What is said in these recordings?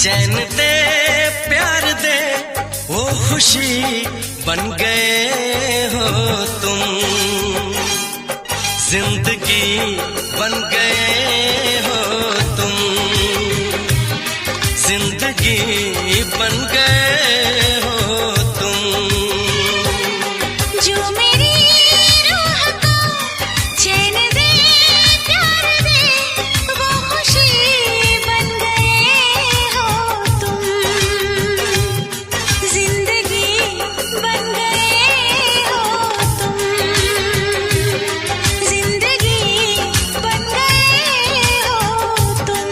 चैन दे प्यार दे वो खुशी बन गए हो तुम, जिंदगी बन गए हो तुम, जिंदगी बन गए हो तुम। जो मेरी रूह को चैन दे प्यार दे वो खुशी बन गए हो तुम, जिंदगी बन गए हो तुम, जिंदगी बन गए हो तुम।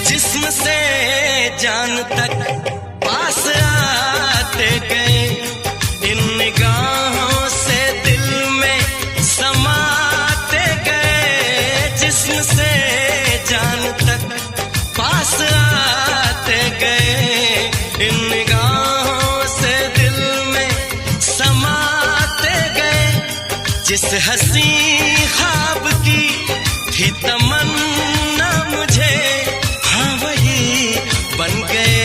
जिस्म से जान तक पास आते गए, इन निगाहों से दिल में समाते गए। जिस्म से जान तक पास आते गए, इन निगाहों से दिल में समाते गए। जिस हंसी ख्वाब की थी तमन्ना मुझे, हाँ वही बन गए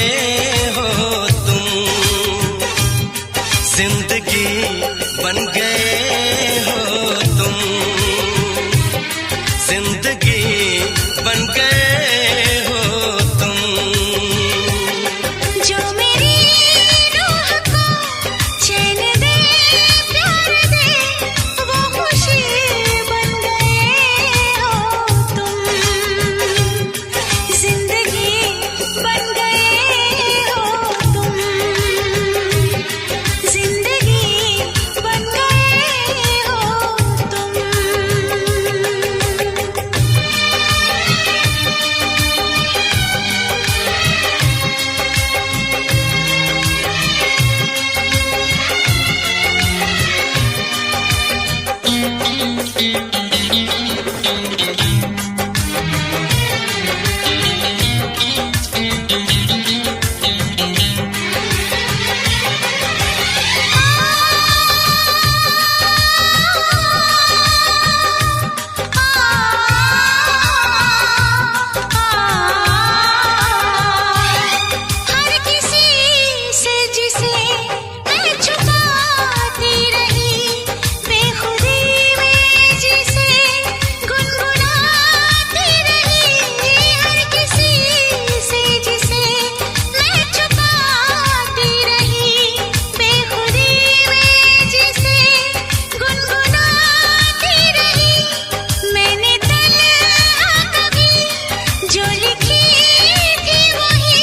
हो तुम, जिंदगी बन गए हो तुम, जिंदगी बन गए हो तुम। जो मेरी रूह को चैन दे प्यार दे वो खुशी बन गए हो तुम, जिंदगी बन गए हो तुम, जिंदगी बन गए हो तुम। हर किसी से जिसे मैं छुपाती रही, बेखुदी में जिसे गुनगुनाती रही। हर किसी से जिसे मैं छुपाती रही, बेखुदी में जिसे गुनगुनाती रही। मैंने तन्हा कभी जो लिखी थी वही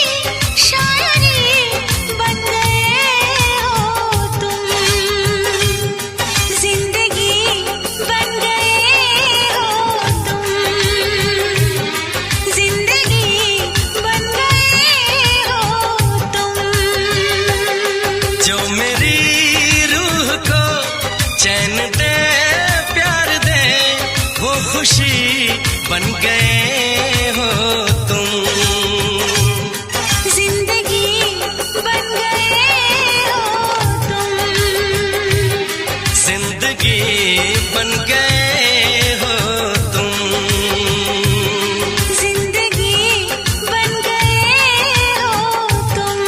शायरी बन गए हो तुम, जिंदगी बन गए हो तुम, जिंदगी बन गए हो तुम। जो मेरी रूह को चैन दे प्यार दे वो खुशी बन गए हो तुम, जिंदगी बन गए हो तुम, जिंदगी बन गए हो तुम, जिंदगी बन गए हो तुम।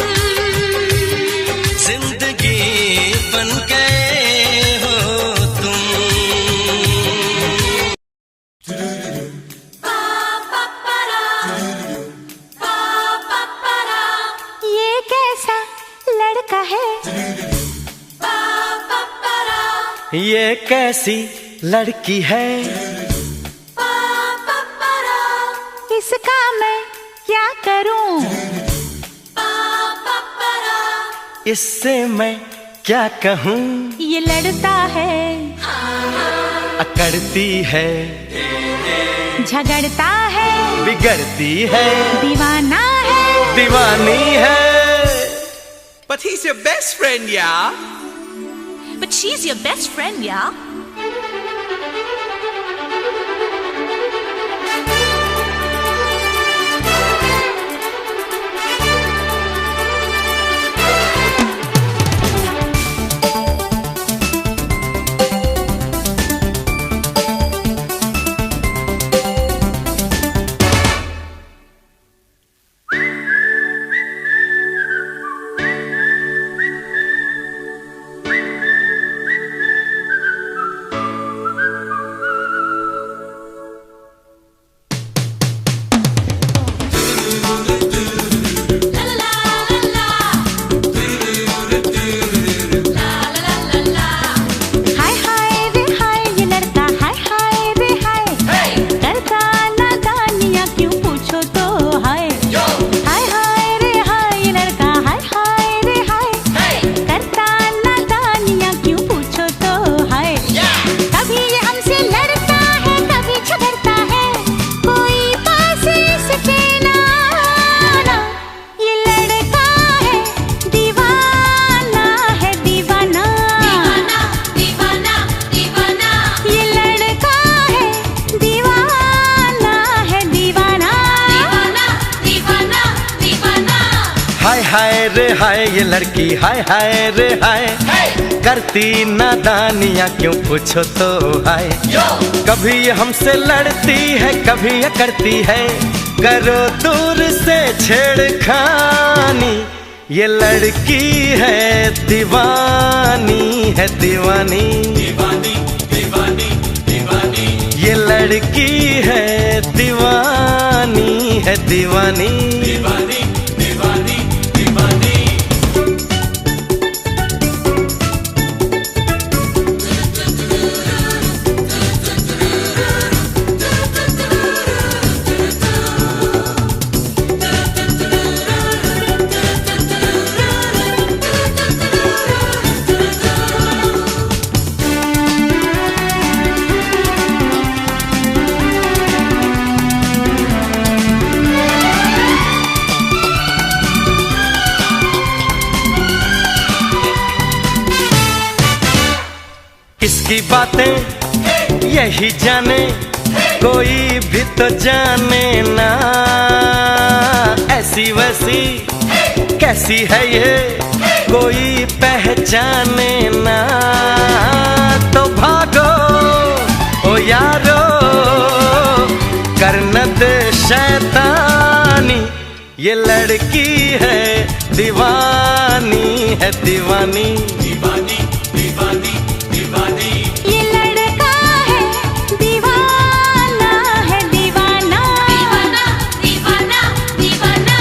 जिंदगी बन गए हो तुम। ये कैसा लड़का है, ये कैसी लड़की है, इसका मैं क्या करूं। इससे मैं क्या कहूँ, ये लड़ता है, अकड़ती है, झगड़ता है, बिगड़ती है, दीवाना है, दीवानी है। But he's your best friend, yeah? but she's your best friend, yeah? हाय हाय रे हाय ये लड़की, हाय हाय रे हाय, करती नादानियाँ क्यों पूछो तो हाय। कभी ये हमसे लड़ती है, कभी ये करती है, करो दूर से छेड़खानी। ये लड़की है दीवानी, है दीवानी, दीवानी दीवानी दीवानी। ये लड़की है दीवानी, है दीवानी, दीवानी दीवानी दीवानी। किसकी बातें यही जाने, कोई भी तो जाने ना। ऐसी वैसी कैसी है ये, कोई पहचाने ना। तो भागो ओ यारो, करना दे शैतानी। ये लड़की है दीवानी, है दीवानी, दीवानी दीवानी दीवानी। ये लड़का है दीवाना, है दीवाना, दीवाना दीवाना दीवाना।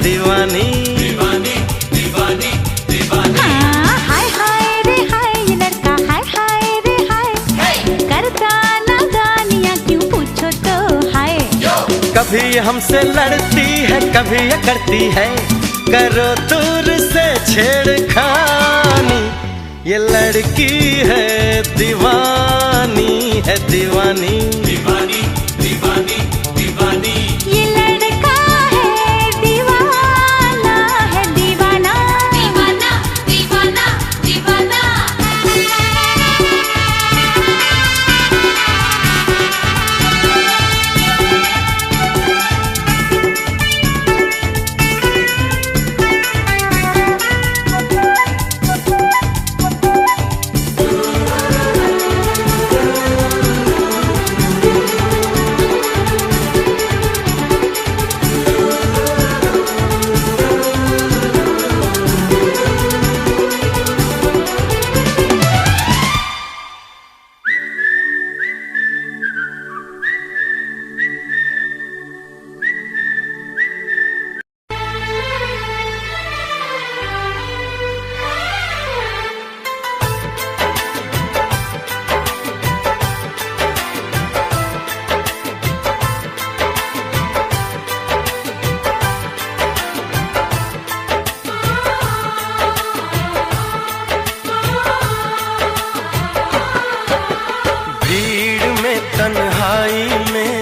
दीवानी दीवानी दीवानी दीवानी। हाय हाय रे हाय, ये लड़का हाय हाय रे हाय, करता नादानियाँ क्यों पूछो तो हाय। कभी हमसे लड़ती है, कभी ये करती है, करो दूर से छेड़खानी, ये लड़की है दीवानी, है दीवानी, दीवानी दीवानी दीवानी। ये लड़का है दीवाना, है दीवाना, दीवाना दीवाना दीवाना। तन्हाई में,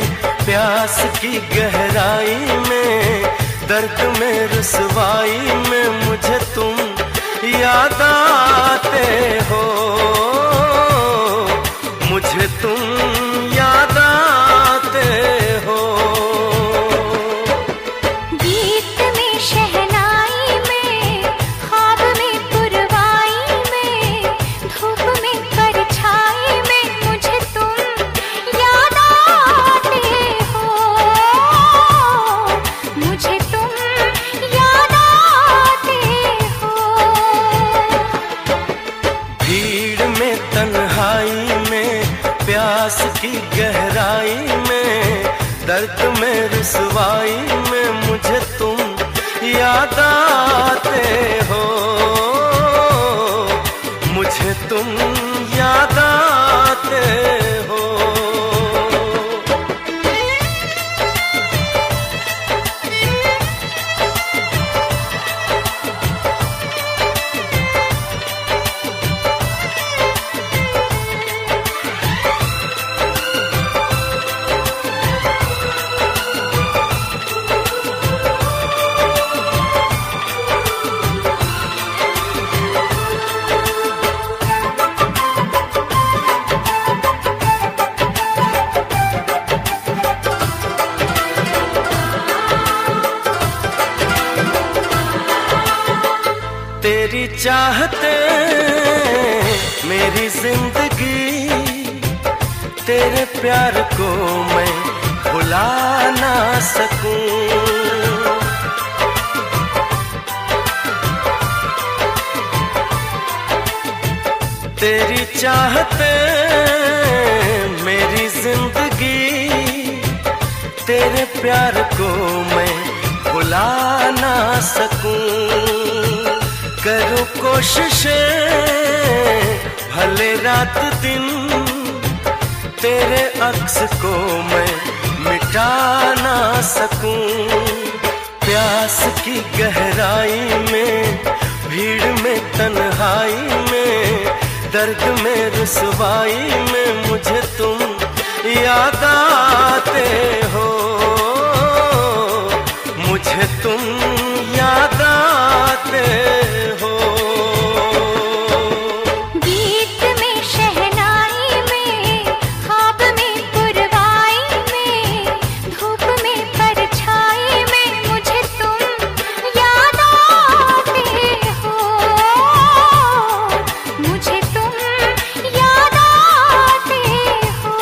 प्यास की गहराई में, दर्द में रुसवाई में मुझे तुम याद आते हो, मुझे तुम याद आते हो। गीत में शहनाई में, ख्वाब में पुरवाई में, धूप में परछाई में मुझे तुम याद आते हो, मुझे तुम याद आते हो। भीड़ में तन्हाई में, प्यास की गहराई में, दर्द में रुसवाई में मुझे तुम याद आते हो, मुझे तुम याद आते हो। तेरी चाहते मेरी जिंदगी, तेरे प्यार को मैं भुला ना सकूं। तेरी चाहते मेरी जिंदगी, तेरे प्यार को मैं भुला ना सकूं। करूं कोशिशें भले रात दिन, तेरे अक्स को मैं मिटा ना सकूं। प्यास की गहराई में, भीड़ में तन्हाई में, दर्द में रुसवाई में मुझे तुम याद आते हो, मुझे तुम याद आते हो। गीत में शहनाई में, ख्वाब में पुरवाई में, धूप में परछाई में मुझे तुम याद आते हो, मुझे तुम याद आते हो।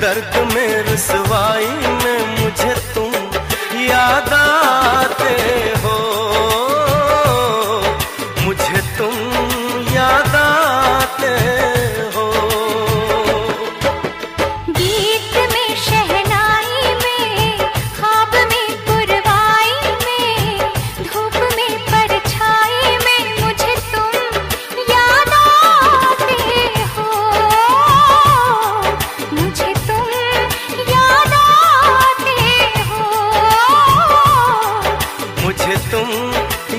दर्द में रुसवाई में मुझे तुम याद आते हो, मुझे तुम याद आते हो। गीत में शहनाई में, ख्वाब में पुरवाई में, धूप में परछाई में मुझे तुम याद आते हो, मुझे तुम याद आते हो, मुझे तुम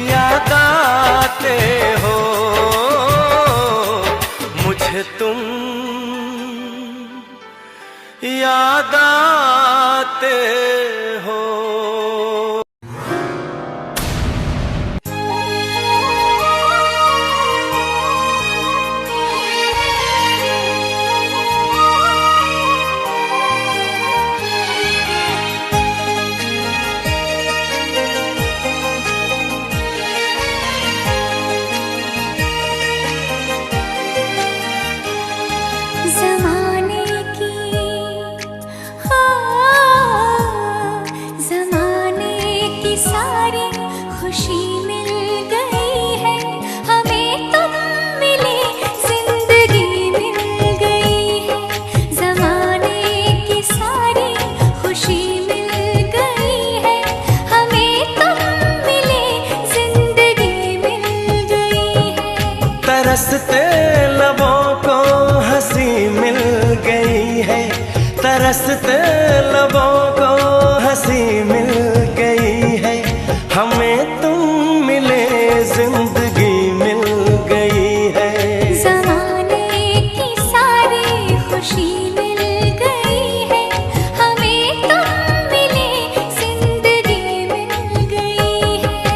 याद आते हो, मुझे तुम याद आते हो। ज़माने की ज़माने की सारी खुशी मिल गई है हमें, तुम मिले जिंदगी मिल गई है। ज़माने की सारी खुशी मिल गई है हमें, तुम मिले जिंदगी मिल गई है। तरसते लबों को हंसी मिल गई है, तरसते लबों को हंसी मिल गई है हमें, तुम मिले जिंदगी मिल गई है। ज़माने की सारी खुशी मिल गई है हमें, तुम मिले जिंदगी मिल गई है।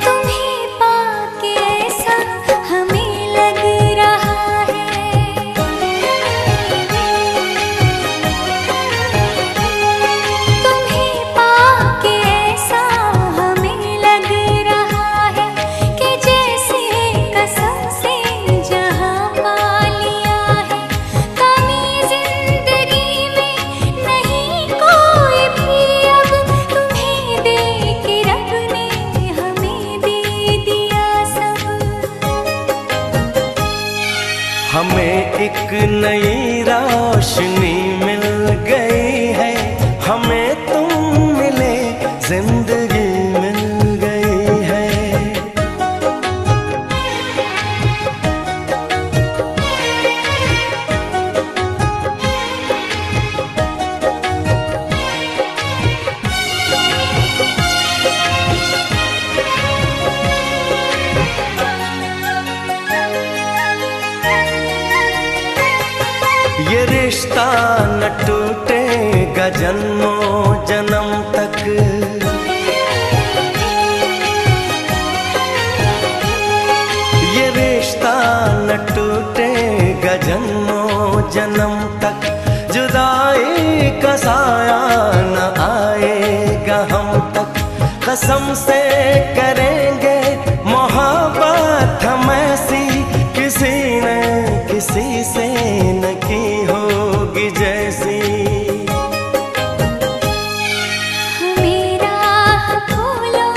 तुम्हें पाके ऐसा हमें लग रहा है, तुम्हें पाके ऐसा हमें लग रहा है कि जैसे कसम से जहां पा लिया है। कमी जिंदगी में नहीं कोई भी अब, तुम्हें दे के रब ने हमें दे दिया सब। हमें एक नई रोशनी मिल गई है हमें, तुम मिले जिंदगी मिल गई है। ये रिश्ता न टूटेगा जन्मों जन्म तक, ये रिश्ता न टूटेगा जन्मों जन्म तक, जुदाई का साया न आएगा हम तक। कसम से करेंगे मोहब्बत हम ऐसी, किसी ने किसी से न की होगी जैसी। हमें राह खोलो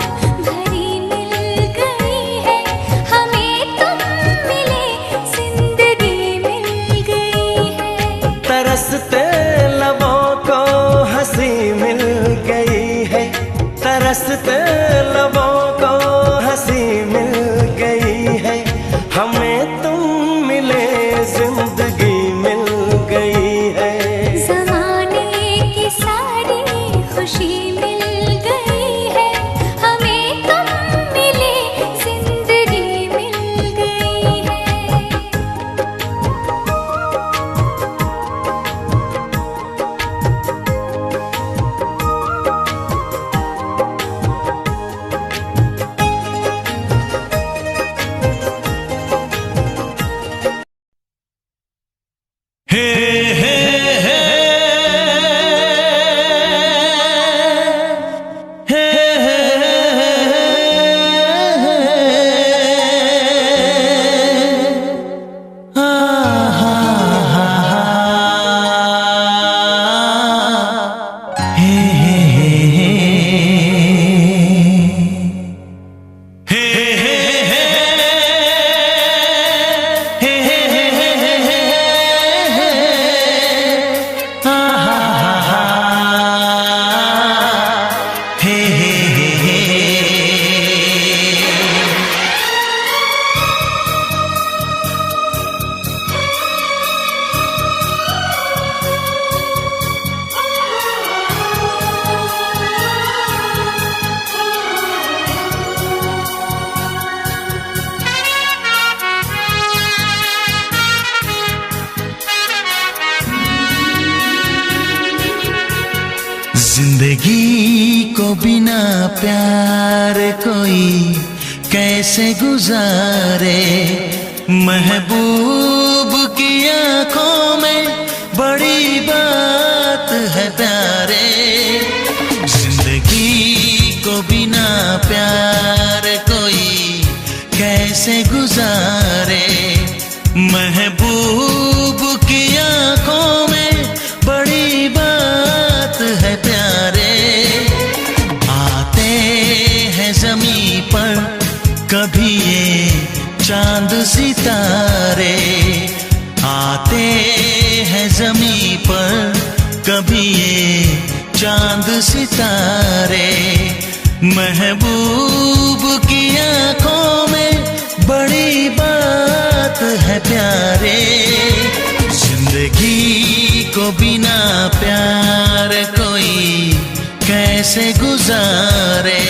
भरी मिल गई है हमें, तुम मिले जिंदगी मिल गई है। तरसते लबों को हंसी मिल गई है, तरसते लबों जिंदगी को बिना प्यार कोई कैसे गुजारे, महबूब की आंखों में बड़ी बात है प्यारे। जिंदगी को बिना प्यार कोई कैसे गुजारे, महबूब की आंखों में बड़ी बात है प्यारे। आते हैं ज़मीं पर कभी ये चांद सितारे, आते हैं ज़मीं पर कभी ये चांद सितारे, महबूब की आंखों में बड़ी बात है प्यारे। जिंदगी को बिना प्यार कोई कैसे गुजारे।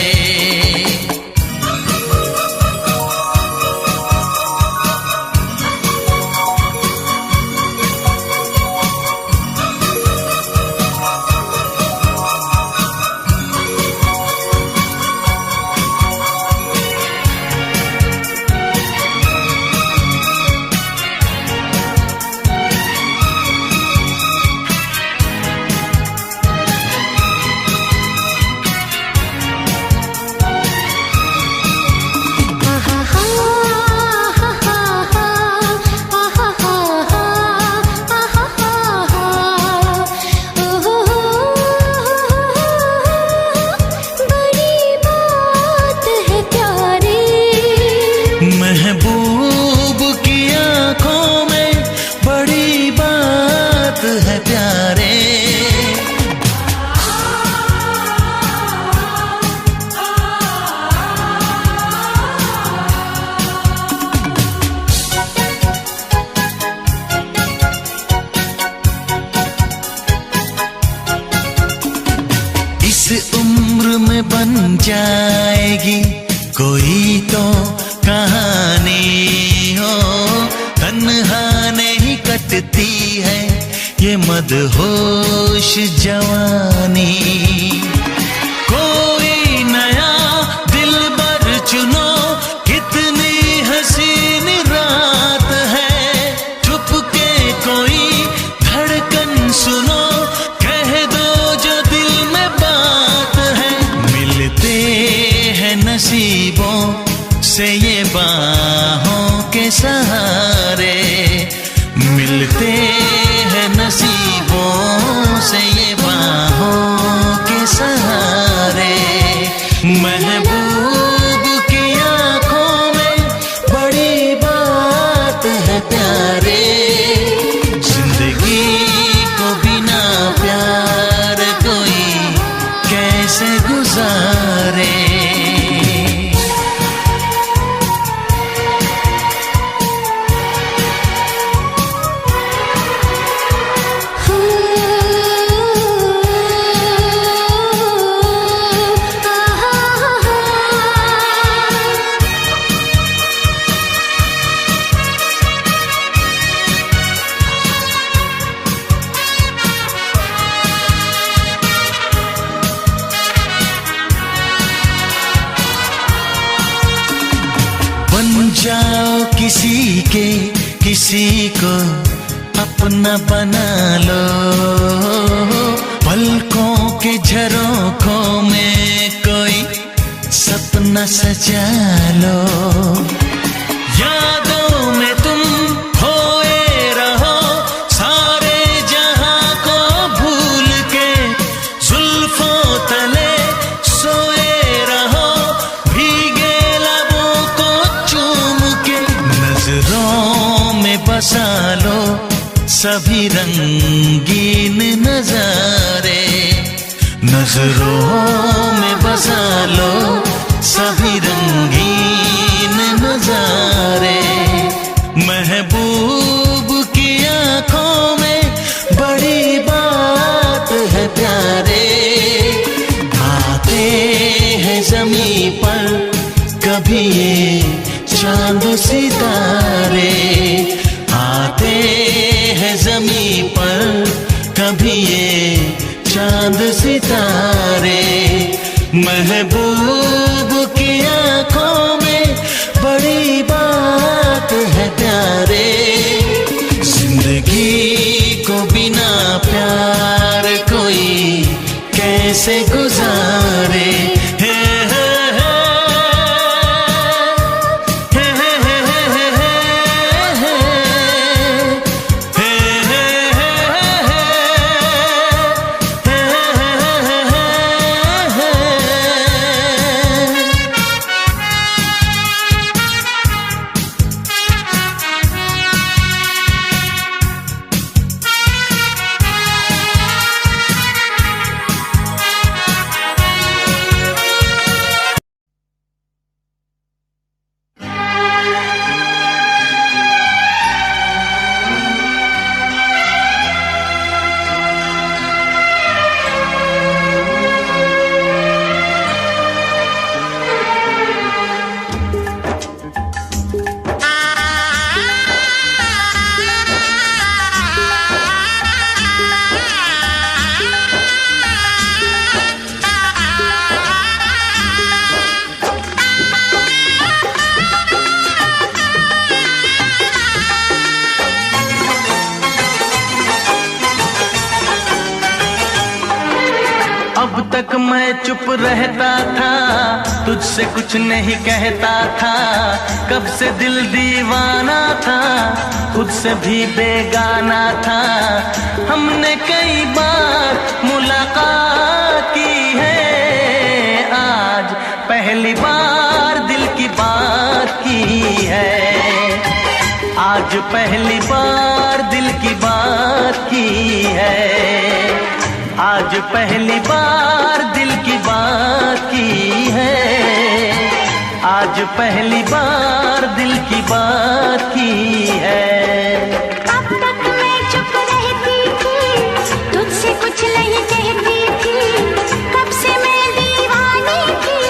महबूब की आंखों में बड़ी बात है प्यारे। इस उम्र में बन जाएगी कोई तो कहानी हो, तन्हा नहीं कटती है ये मदहोश जवानी। कोई नया दिलबर चुनो, कितनी हसीन रात है, चुपके कोई धड़कन सुनो, कह दो जो दिल में बात है। मिलते हैं नसीबों से ये बाहों के सहारे, मिलते हैं नसीबों से ये बाहों के सहारे। महबूब की आंखों में बड़ी बात है प्यारे। जिंदगी को बिना प्यार कोई कैसे गुजारे। बन जाओ किसी के, किसी को अपना बना लो, पलकों के झरोखों में कोई सपना सजा लो। यादों में तुम खोए रहो, सारे जहां को भूल के, जुल्फों तले सोए रहो, भीगे लबों को चूम के। नजरों में बसा लो सभी रंगीन नजारे, नजरों में बसा लो सभी रंगीन नजारे। महबूब की आंखों में बड़ी बात है प्यारे। आते हैं ज़मीं पर कभी ये चांद सितारे, आते हैं ज़मीं पर कभी ये चांद सितारे। महबूब की आंखों में बड़ी बात है प्यारे, जिंदगी को बिना प्यार कोई कैसे गुजारे। अब तक मैं चुप रहता था, तुझसे कुछ नहीं कहता था, कब से दिल दीवाना था, खुद से भी बेगाना था। हमने कई बार मुलाकात की है, आज पहली बार दिल की बात की है, आज पहली बार दिल की बात की है, आज पहली बार दिल की बात की है, आज पहली बार दिल की बात की है। अब तक मैं चुप रहती थी, तुझसे कुछ नहीं कहती थी, कब से मैं दीवानी थी,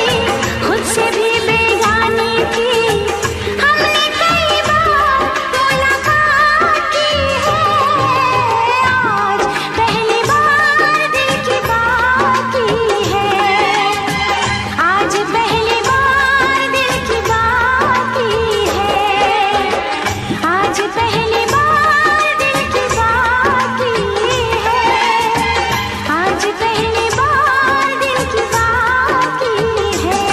खुद से भी बेगानी थी। हमने कई बार मुलाकात की है, आज पहली बार दिल की बात की है, आज पहली बार दिल की बात की है, आज पहली बार दिल की बात की है, आज पहली बार दिल की बात की है।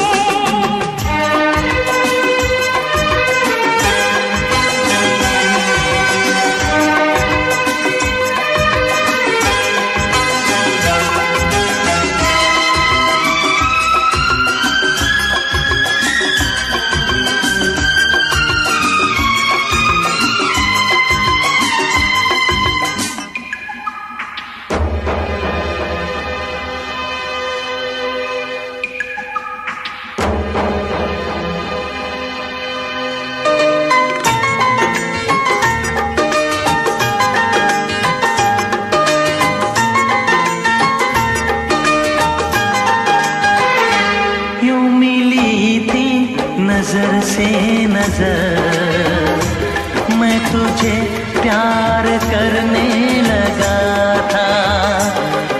यूं मिली थी नजर से नजर, मैं तुझे प्यार करने लगा था।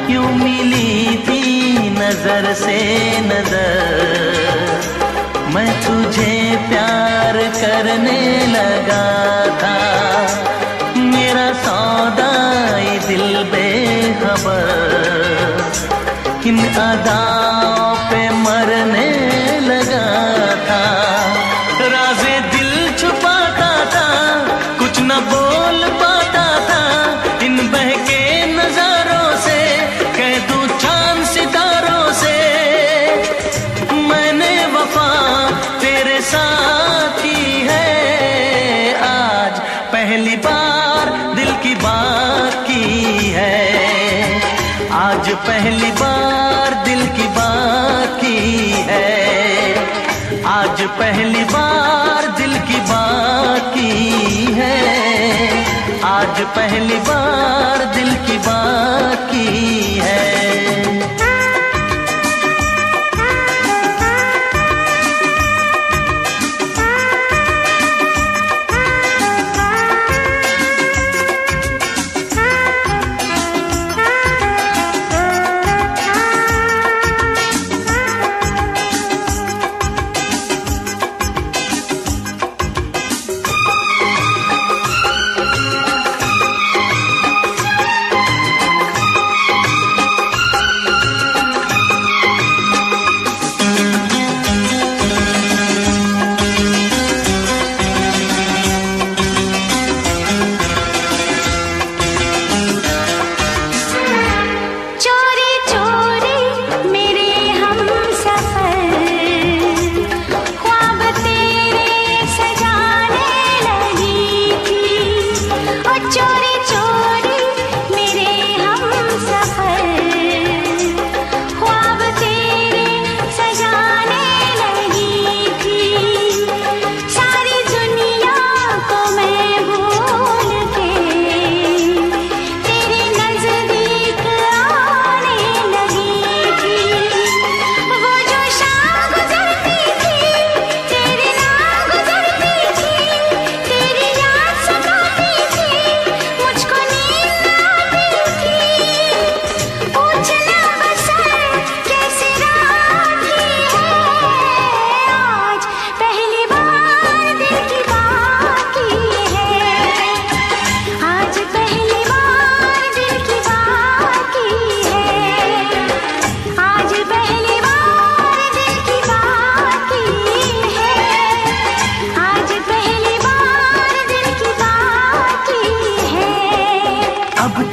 यूं मिली थी नजर से नजर, मैं तुझे प्यार करने लगा था। मेरा सौदाई दिल बेखबर किन अदाओं पे मरने लगा था। राज़े दिल छुपाता था, कुछ न बोल पाता था, इन बहके नजारों से कह दूं चांद सितारों से, मैंने वफा तेरे साथ की है, आज पहली बार दिल की बात की है, आज पहली बार दिल की बात की है, आज पहली बार दिल की बात की है, आज पहली बार दिल की बात की है।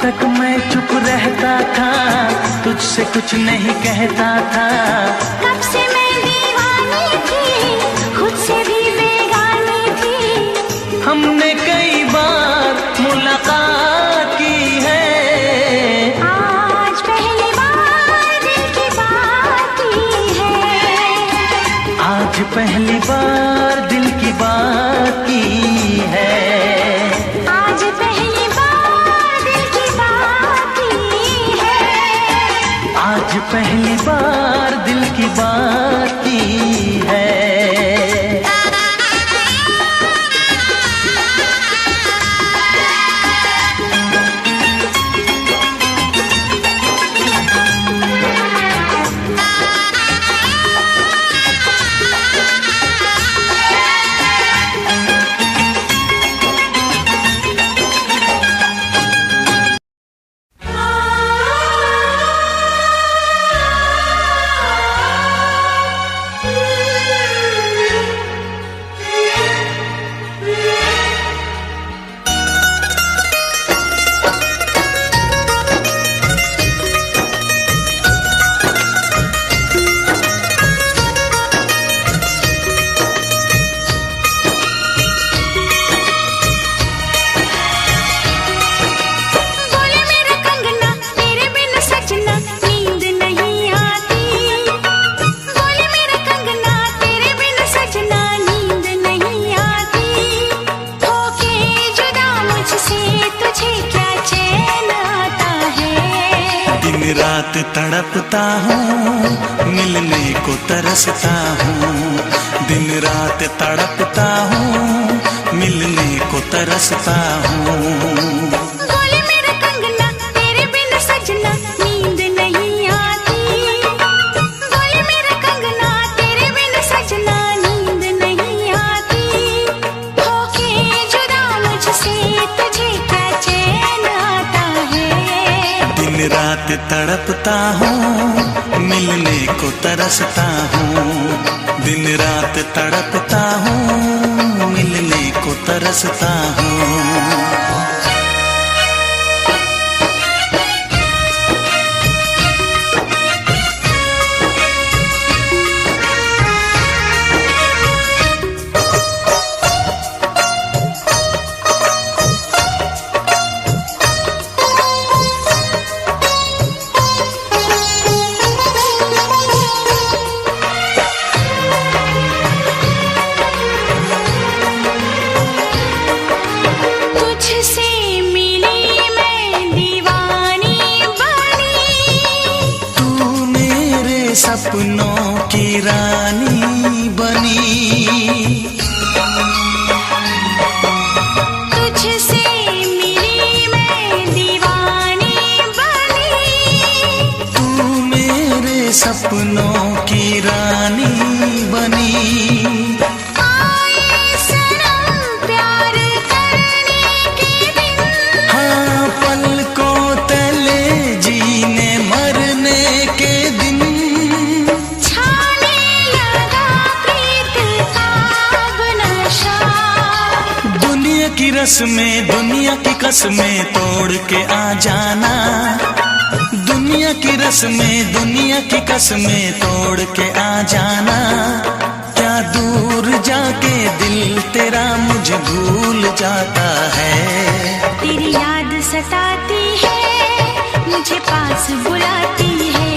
तक मैं चुप रहता था, तुझसे कुछ नहीं कहता था। कब से मैं दीवानी थी, खुद से भी बेगानी थी। हमने कई बार मुलाकात की है, आज पहली बार दिल की बात की है। आज पहली बार दिल की बात की है। आज पहली बार दिल की बात की है। आज पहली बार दिल की बात की है। रात तड़पता हूँ, मिलने को तरसता हूँ। दिन रात तड़पता हूँ, मिलने को तरसता हूँ। बोले मेरा कंगना तेरे बिन सजना नींद नहीं आती। बोले मेरा कंगना तेरे बिन सजना नींद नहीं आती। होके जुदा मुझसे तुझे क्या चैन आता है। दिन रात तड़पता हूँ, मिलने को तरसता हूँ। दिन रात तड़पता हूँ, मिलने को तरसता हूँ। सपनों की रानी बनी, तुझसे मिली मैं दीवानी बनी। तू मेरे सपनों की रानी बनी। आए सनम प्यार करने के दिन, हाँ पलकों तले जीने मरने के दिन। की रस्में दुनिया की कसमें तोड़ के आ जाना। दुनिया की रस्में दुनिया की कसमें तोड़ के आ जाना। क्या दूर जाके दिल तेरा मुझे भूल जाता है। तेरी याद सताती है, मुझे पास बुलाती है।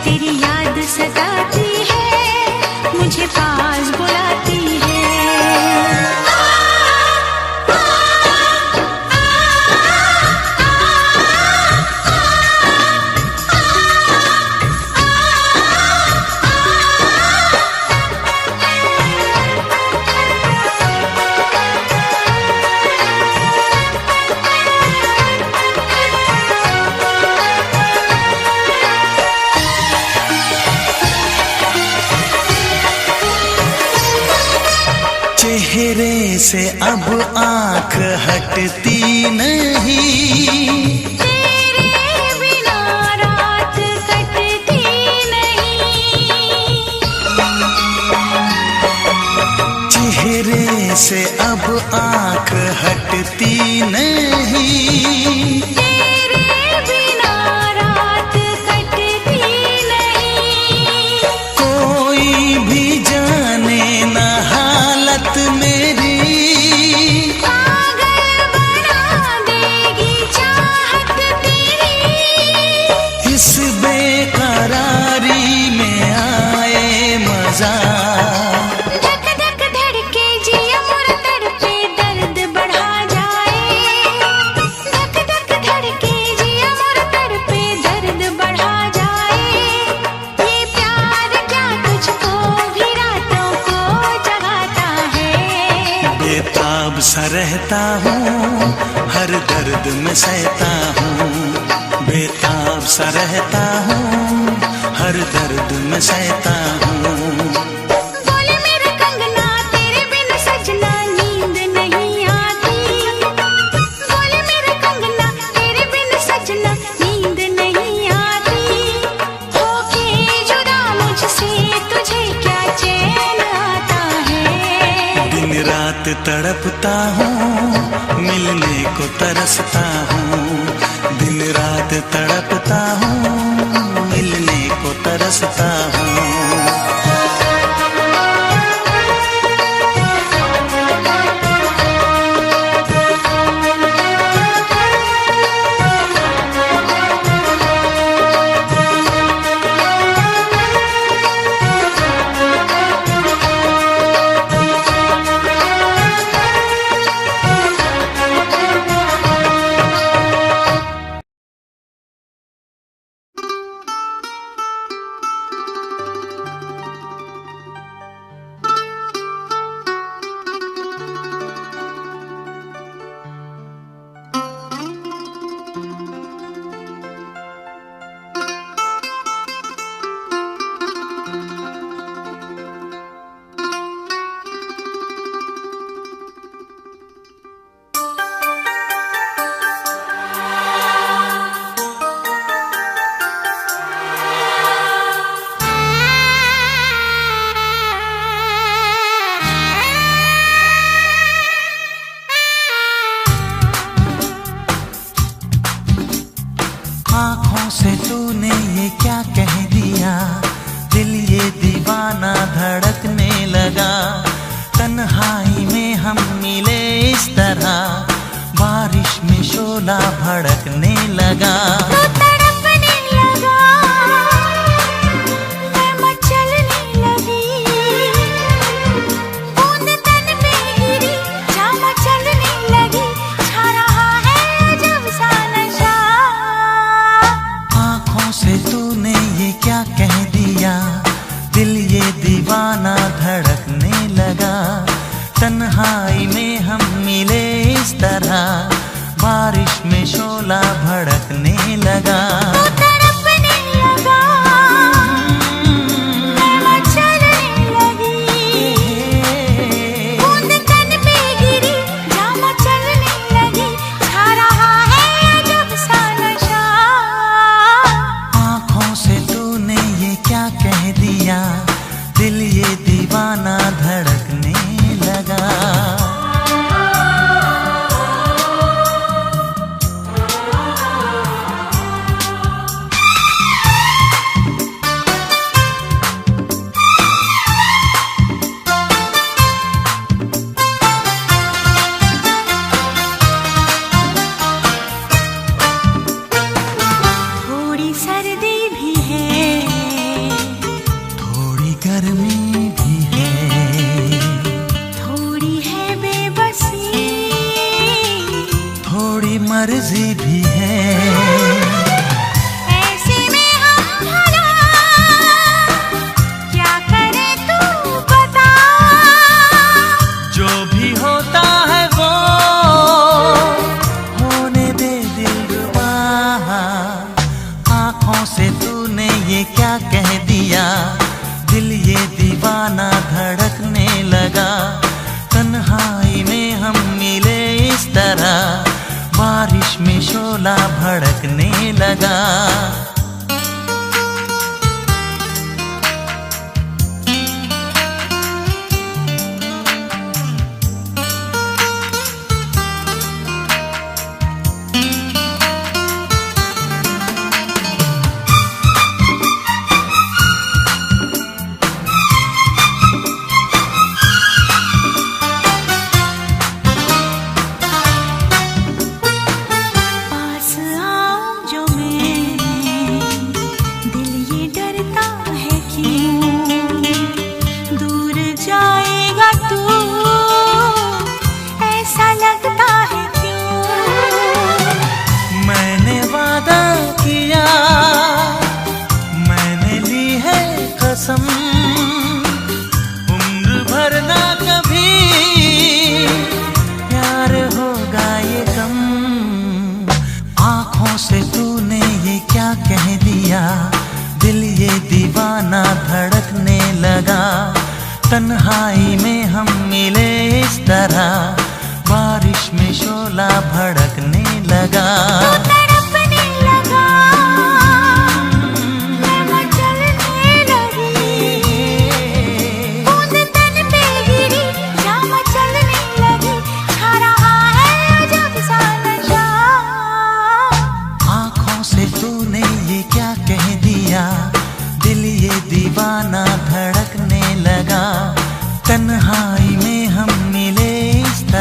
तेरी याद सताती है, मुझे पास बुलाती है। चेहरे से अब आँख हटती नहीं। तेरे बिना रात कटती नहीं। चेहरे से अब आँख हटती नहीं। मेरी, पागल बना देगी चाहत तेरी। इस बेकरारी में आए मजा, धक धक धड़के जिया मोर तड़पे दर्द बढ़ा जाए। धक धक धड़के जिया मोर तड़पे दर्द बढ़ा जाए। ये प्यार क्या तुझको भी रातों को जगाता है। बेताब सा रहता हूँ, हर दर्द में सहता हूँ। बेताब सा रहता हूँ, हर दर्द में सहता हूँ। बोले मेरे कंगना तेरे बिन सजना नींद नहीं आती। बोले मेरे कंगना तेरे बिन सजना नींद नहीं आती। होके जुदा मुझसे तुझे क्या चैन आता है। दिन रात तड़पता हूँ, मिलने को तरसता हूँ। दिन रात तड़पता हूँ, मिलने को तरसता हूँ। आँखों से तूने ये क्या कह दिया, दिल ये दीवाना धड़कने लगा। तन्हाई में हम मिले इस तरह, बारिश में शोला भड़कने लगा। तू तड़पने लगा, मैं मचलने लगी। बूंद तन पे गिरी, जा मचलने लगी। छा रहा है अजब सा नशा। आँखों से तूने ये क्या कह दिया, दिल ये दीवाना धड़कने लगा। तन्हाई में हम मिले इस तरह, बारिश में शोला भड़कने लगा। तू तड़पने लगा, मैं मचलने लगी। बूंद तन पे गिरी, जा मचलने लगी। छा रहा है अजब सा नशा। आँखों से तूने ये क्या कह दिया, दिल ये दीवाना धड़कने लगा। थोड़ी सर्दी भी है, थोड़ी गर्मी भी है, थोड़ी है बेबसी। थोड़ी मर्जी भी है। ऐसे में हम भला क्या करें तू बता। जो भी होता है वो होने दे दिलरुबा। आँखों से तूने ये क्या कह दिया, दिल ये दीवाना धड़कने लगा। तन्हाई में हम मिले इस तरह, बारिश में शोला भड़कने लगा।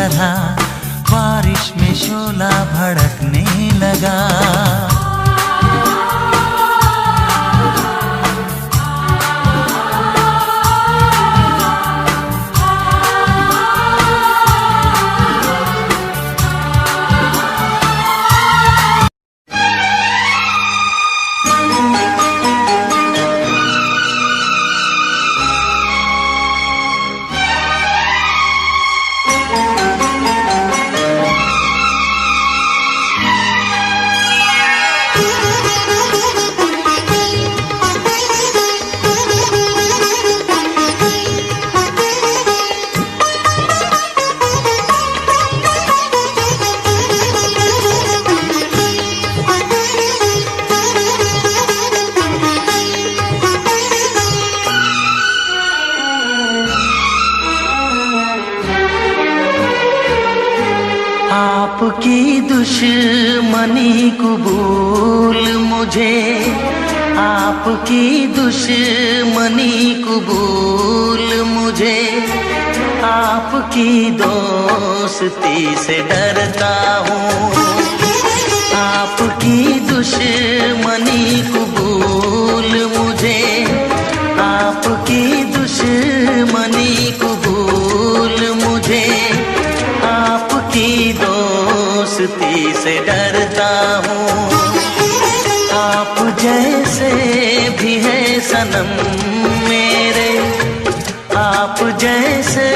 तरह बारिश में शोला भड़कने लगा। आपकी दुश्मनी कबूल मुझे, आपकी दुश्मनी कबूल मुझे, आपकी दोस्ती से डरता हूँ। आपकी दुश्मनी कबूल मुझे, आपकी दुश्मनी कबूल मुझे, आपकी दोस्ती से डरता हूँ। आप जैसे भी है सनम मेरे, आप जैसे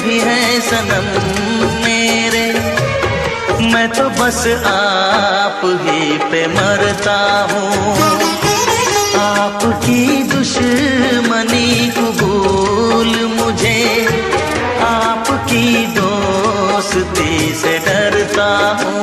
भी है सनम मेरे, मैं तो बस आप ही पे मरता हूँ। आपकी दुश्मनी कबूल मुझे, आपकी दोस्ती से डरता हूँ।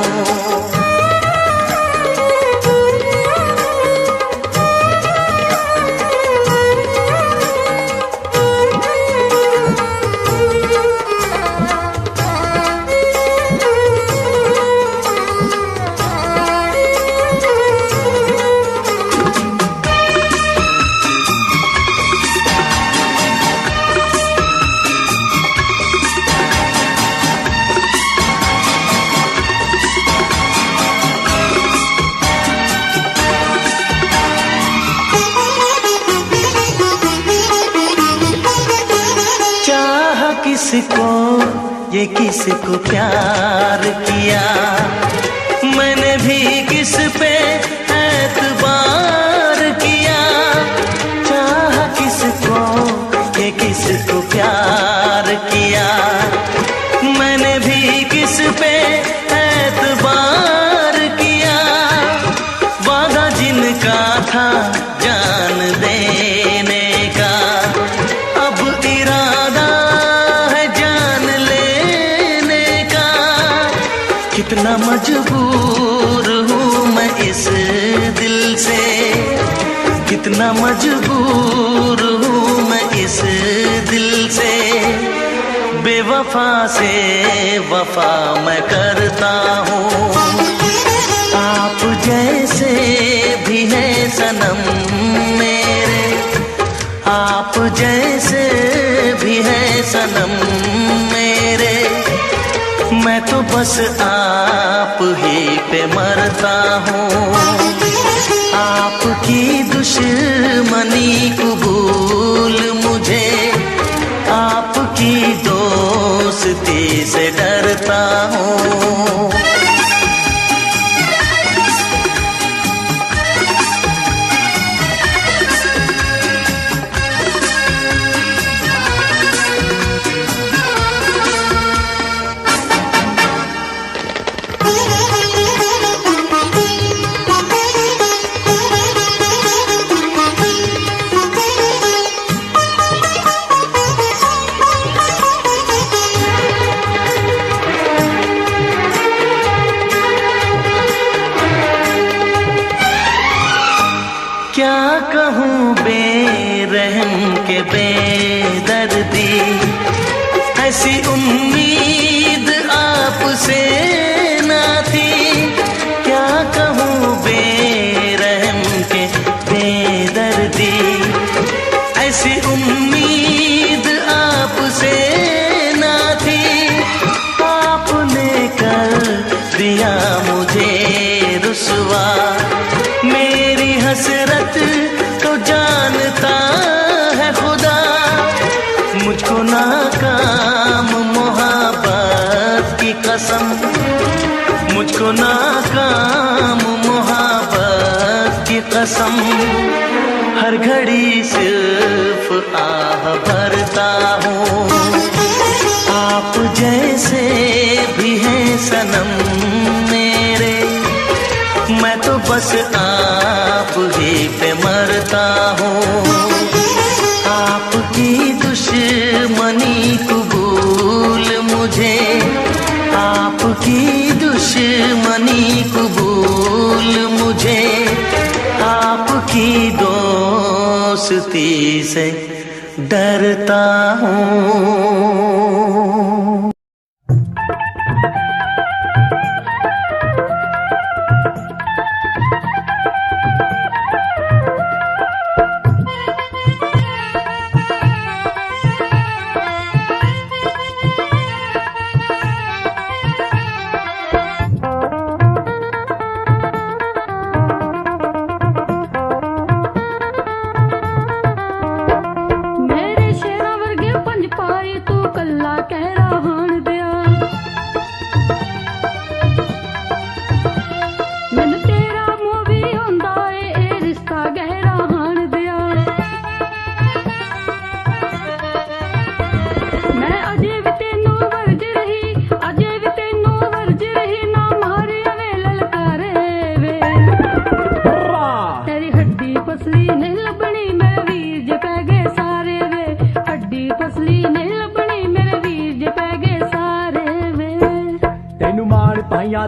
किसको ये किसको प्यार किया, मैंने भी किस पे एतबार किया। चाहा किसको ये किसको प्यार किया, मैंने भी किस पे एतबार किया। वादा जिनका था जान देने का, अब इरादा कितना मजबूर हूँ मैं इस दिल से, कितना मजबूर हूँ मैं इस दिल से। बेवफा से वफा मैं करता हूँ। आप जैसे भी है सनम मेरे, आप जैसे भी है सनम मेरे, मैं तो बस आप ही पे मरता हूँ। आपकी दुश्मनी कबूल मुझे, आपकी दोस्ती से डरता हूँ। क्या कहूँ बेरहम के बेदर्दी, ऐसी उम्मीद आपसे ना थी। क्या कहूँ बेरहम के बेदर्दी, ऐसी उम्मीद आपसे ना थी। कसम, मुझको नाकाम मोहब्बत की कसम। हर घड़ी सिर्फ आह भरता हूँ, आप जैसे भी हैं सनम मेरे, मैं तो बस आप ही पे मरता हूँ। आपकी दुश्मनी कबूल मुझे, आपकी दुश्मनी कबूल मुझे, आपकी दोस्ती से डरता हूँ।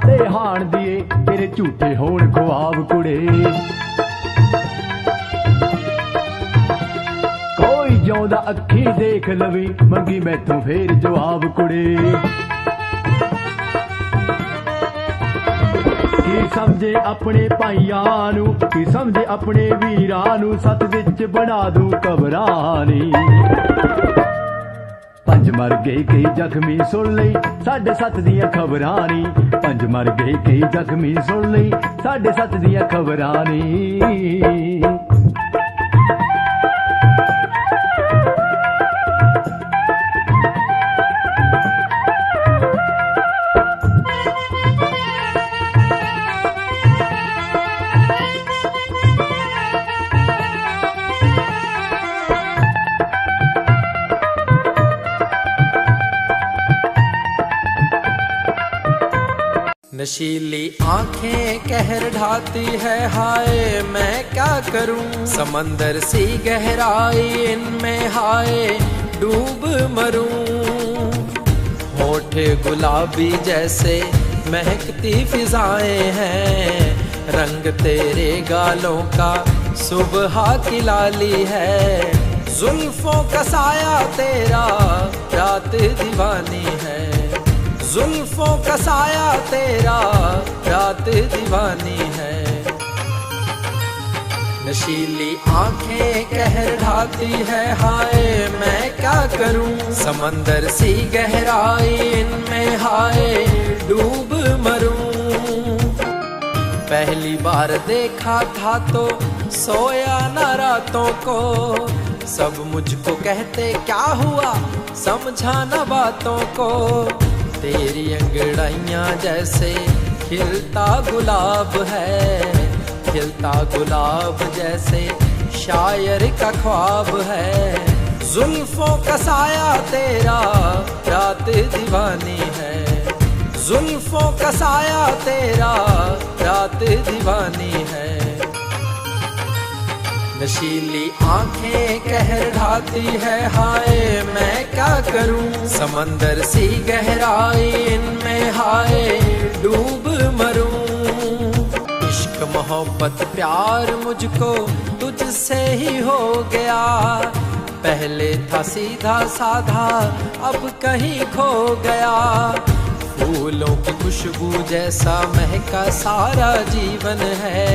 ਤੇ ਹਾਣ ਦੀਏ ਤੇਰੇ ਝੂਠੇ ਹੋਣ ਖੁਆਬ ਕੁੜੇ, ਕੋਈ ਜਿਉਂਦਾ ਅੱਖੀ ਦੇਖ ਲਵੀ ਮੰਗੀ ਮੈਥੋਂ ਫੇਰ ਜਵਾਬ ਕੁੜੇ। ਕੀ ਸਮਝੇ ਆਪਣੇ ਭਾਈਆਂ ਨੂੰ, ਕੀ ਸਮਝੇ ਆਪਣੇ ਵੀਰਾਂ ਨੂੰ, ਸੱਤ ਵਿੱਚ ਬਣਾ ਦੂੰ ਕਬਰਾਨੀ। पंज मर गए कई जख्मी सुन लई साढ़े सत्त दियां खबरां नी, पंज मर गए कई जख्मी सुन लई साढ़े सत्त दियां खबरां नी। नशीली आंखें कहर ढाती है, हाय मैं क्या करूं। समंदर सी गहराई इनमें, हाय डूब मरूं। होठ गुलाबी जैसे महकती फिजाएं हैं, रंग तेरे गालों का सुबह की लाली है। जुल्फों का साया तेरा रात दीवानी है, जुल्फों का साया तेरा रात दीवानी है। नशीली आंखें कहर ढाती है, हाय मैं क्या करूं। समंदर सी गहराई इनमें, हाय डूब मरूं। पहली बार देखा था तो सोया न रातों को, सब मुझको कहते क्या हुआ समझा न बातों को। तेरी अंगड़ाइयाँ जैसे खिलता गुलाब है, खिलता गुलाब जैसे शायर का ख्वाब है। जुल्फों का साया तेरा रात दीवानी है, जुल्फों का साया तेरा रात दीवानी है। नशीली आंखें कहर ढाती है, हाय मैं क्या करूं। समंदर सी गहराई इनमें, हाय डूब मरूं। इश्क मोहब्बत प्यार मुझको तुझसे ही हो गया, पहले था सीधा साधा अब कहीं खो गया। फूलों की खुशबू जैसा महका सारा जीवन है,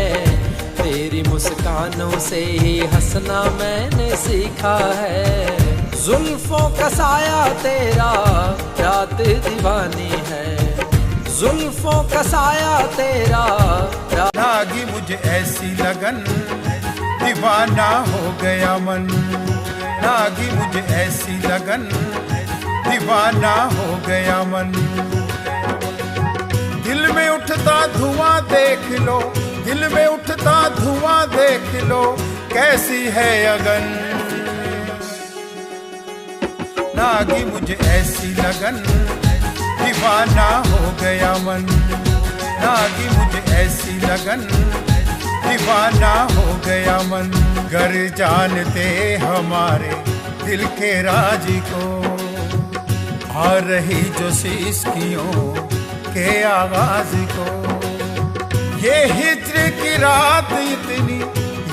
तेरी मुस्कानों से ही हंसना मैंने सीखा है। जुल्फों का साया तेरा रात दीवानी है, जुल्फों का साया तेरा लागी मुझे ऐसी लगन, दीवाना हो गया मन। लागी मुझे ऐसी लगन, दीवाना हो गया मन। उठता धुआं देख लो, दिल में उठता धुआं देख लो, कैसी है अगन। नागी मुझे ऐसी लगन, दीवाना हो गया मन। नागी मुझे ऐसी लगन, दीवाना हो गया मन। गर जानते हमारे दिल के राज को, आ रही जो सिसकियों के आवाज को। ये हिज्र की रात इतनी,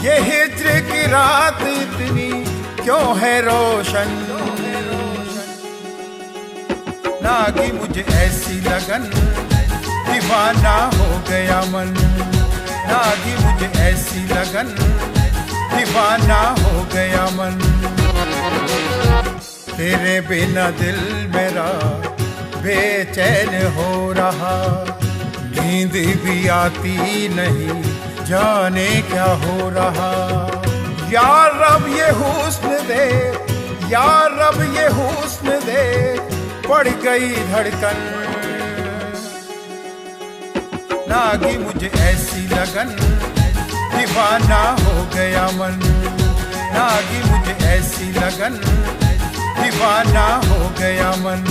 ये हिज्र की रात इतनी क्यों है रोशन। नागी मुझे ऐसी लगन, दीवाना हो गया मन। नागी मुझे ऐसी लगन, दीवाना हो गया मन। तेरे बिना दिल मेरा बेचैन हो रहा, नींद भी आती नहीं, जाने क्या हो रहा। या रब ये हुस्न दे, या रब ये हुस्न दे, पड़ गई धड़कन। नागी मुझे ऐसी लगन, दीवाना हो गया मन। नागी मुझे ऐसी लगन, दीवाना हो गया मन।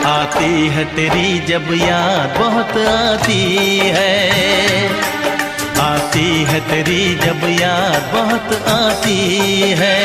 आती है तेरी जब याद बहुत आती है, आती है तेरी जब याद बहुत आती है।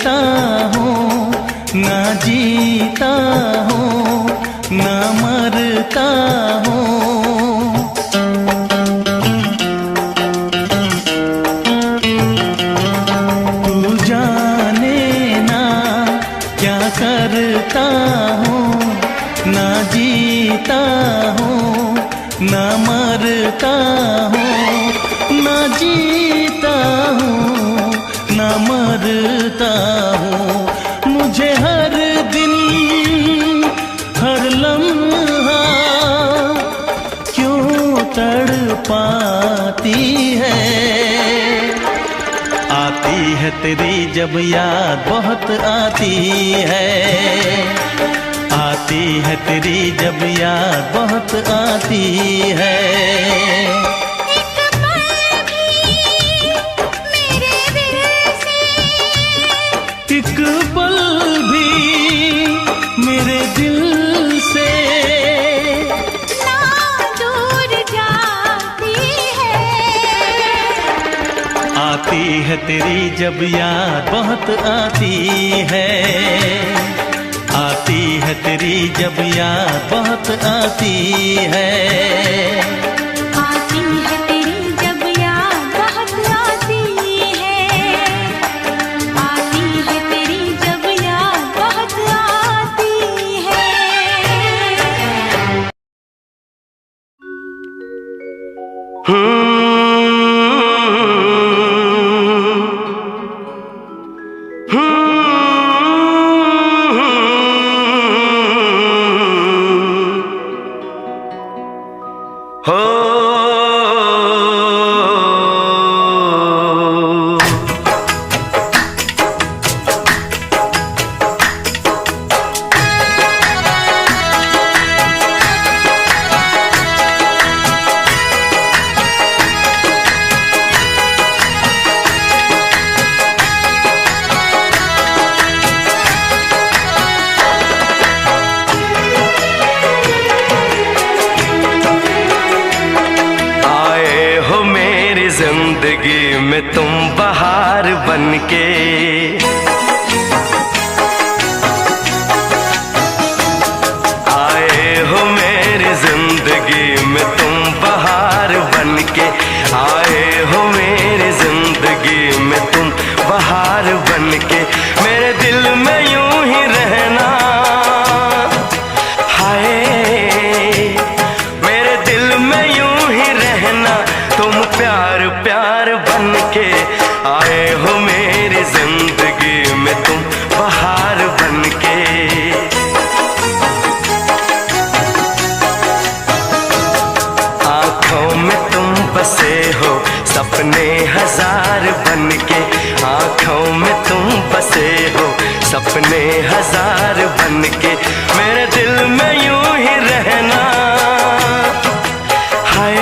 मरता हूँ, ना जीता हूँ, ना मरता हूँ। तू जाने ना क्या करता हूँ, ना जीता हूँ, ना मरता हूँ, ना जीता हूँ, ना मरता हूँ। मुझे हर दिन हर लम्हा क्यों तड़पाती है। आती है तेरी जब याद बहुत आती है, आती है तेरी जब याद बहुत आती है। एक पल भी मेरे दिल से ना दूर जाती है। आती है तेरी जब याद बहुत आती है, आती है तेरी जब याद बहुत आती है। आती है तेरी जब याद बहुत आती है, आती है तेरी जब याद बहुत आती है। जिंदगी में तुम बहार बनके, आए हो मेरी जिंदगी में तुम बहार बनके, आए हो मेरी जिंदगी में तुम बहार बनके। मेरे दिल में यूं ही रहना, हाय मेरे दिल में यूं ही रहना, तुम प्यार प्यार बनके, आए हो मेरी जिंदगी में तुम बहार बनके। आँखों में तुम बसे हो सपने हजार बनके, आँखों में तुम बसे हो सपने हजार बनके। मेरे दिल में यूं ही रहना, हाय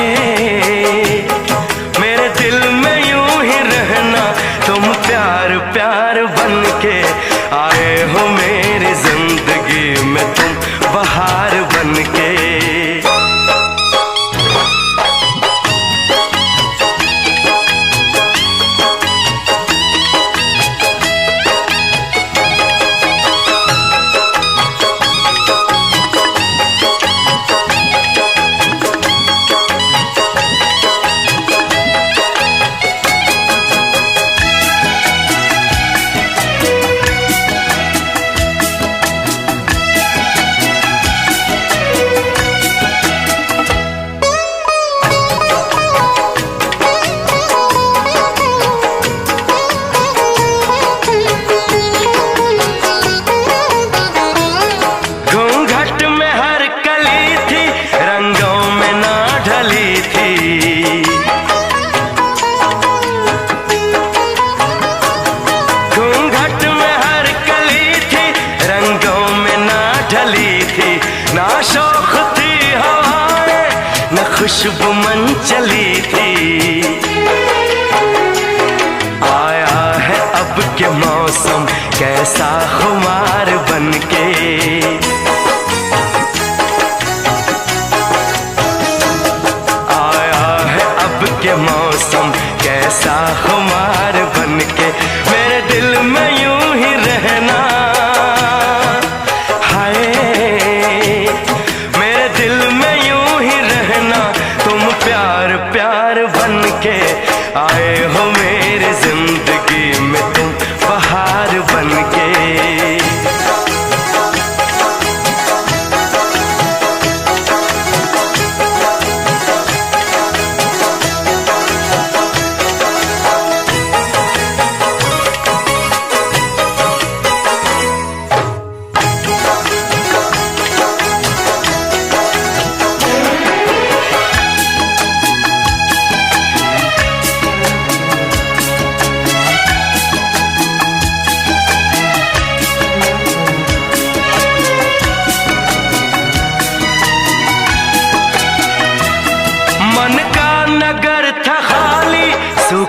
मेरे दिल में यूं ही रहना, तुम प्यार प्यार बनके, आए हो मेरी जिंदगी में तुम बहार बनके। खुशबू मन चली थी, आया है अब के मौसम कैसा खुमार बनके। आया है अब के मौसम कैसा खुमार बनके। मेरे दिल में यूं ही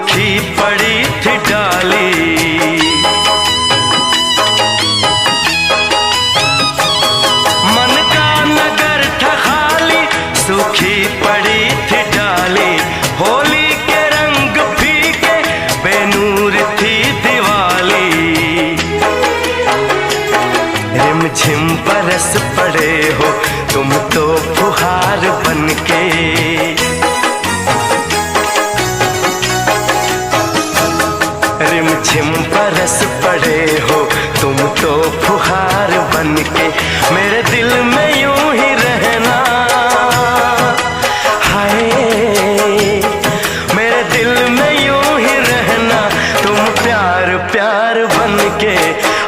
सूखी पड़ी थी डाली। मन का नगर था खाली, सूखी पड़ी थी डाली। होली के रंग फीके, बेनूर थी दिवाली। रिमझिम बरस पड़े हो तुम तो फुहार बनके। रिमझिम बरस पड़े हो तुम तो फुहार बनके। मेरे दिल में यूं ही रहना, हाय मेरे दिल में यूं ही रहना। तुम प्यार प्यार बनके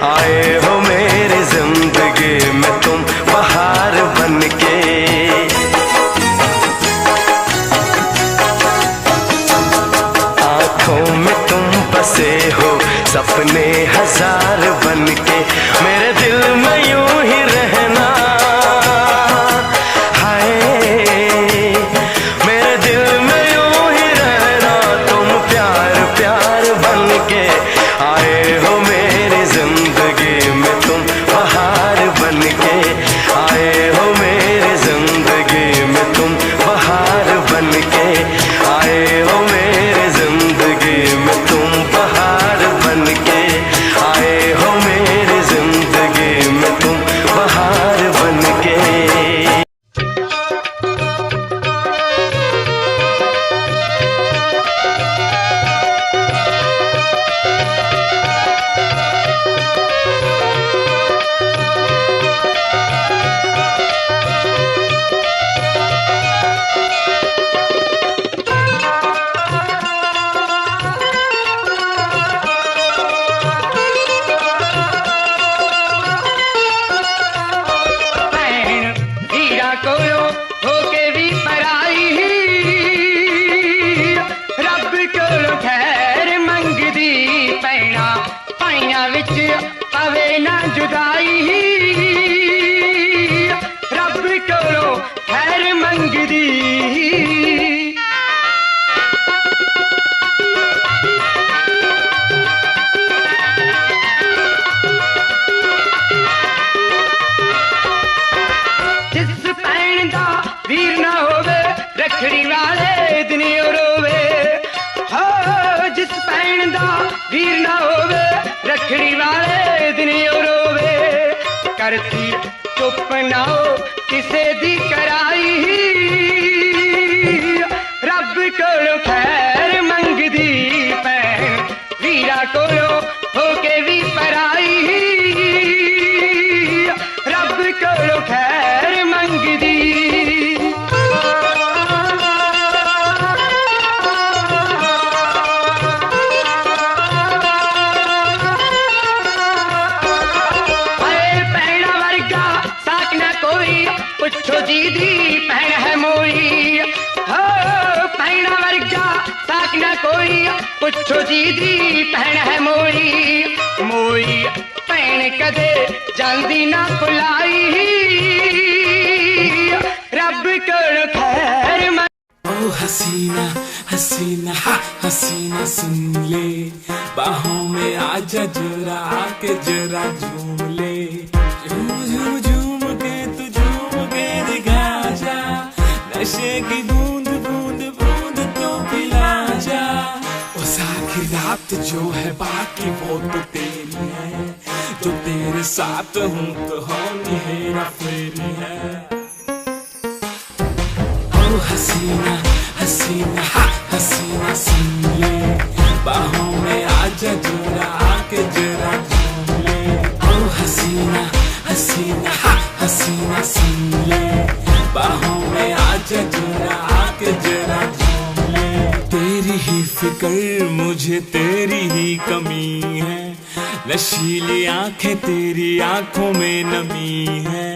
आए हो मेरी जिंदगी में, तुम बहार बनके। आँखों में तुम बसे हो सपने हजार बनके। मेरे दिल में यूं ही रहना, हाय मेरे दिल में यूं ही रहना। तुम प्यार प्यार बनके आए हो मेरी जिंदगी में, तुम बहार बनके आए हो मेरी जिंदगी में, तुम बहार बनके आए हो मेरी जिंदगी में, तुम बहार बनके आए हो मेरी जिंदगी में, तुम बहार बनके। पवे ना जुदाई, रब कोलों खैर मंगदी। जिस भैन दा वीर ना होवे, रखड़ी वाले दिन रोवे। हो जिस भैन दा वीर ना होवे, रखड़ी वाले दिन रोवे। करती चुप ना हो किसे दी कराई, रब कोलों खैर मंगदी। भैन वीरा कोलों होके भी पराई, रब कोलों खैर मंगदी। पुछो जी दी भैन है मोरी, हो भैना वर्गा साक न कोई। पुछो जी दी भैन है मोरी, मोरी भैन कदे जांदी ना भुलाई, रब कोलों खैर। ओ हसीना हसीना हा हसीना सुन ले, बाहों में आजा जरा आके जरा झूम ले। झूम झूम झूम के तू झूम के दिखा जा, नशे की बूंद बूंद बूंद तो पिला जा। ओ सारी रात जो है बाकी वो तो तेरी है, जो तेरे साथ हूँ तो होनी हेरा फेरी है। ओ हसीना हसीना हा हसीना सुन ले, बाहों में आजा जरा आके जरा झूम ले। ओ हसीना हसीना हा हसीना सुन ले, बाहों में आजा जरा आके जरा झूम ले। तेरी ही फिक्र मुझे तेरी ही कमी है, नशीली आंखें तेरी आंखों में नमी है।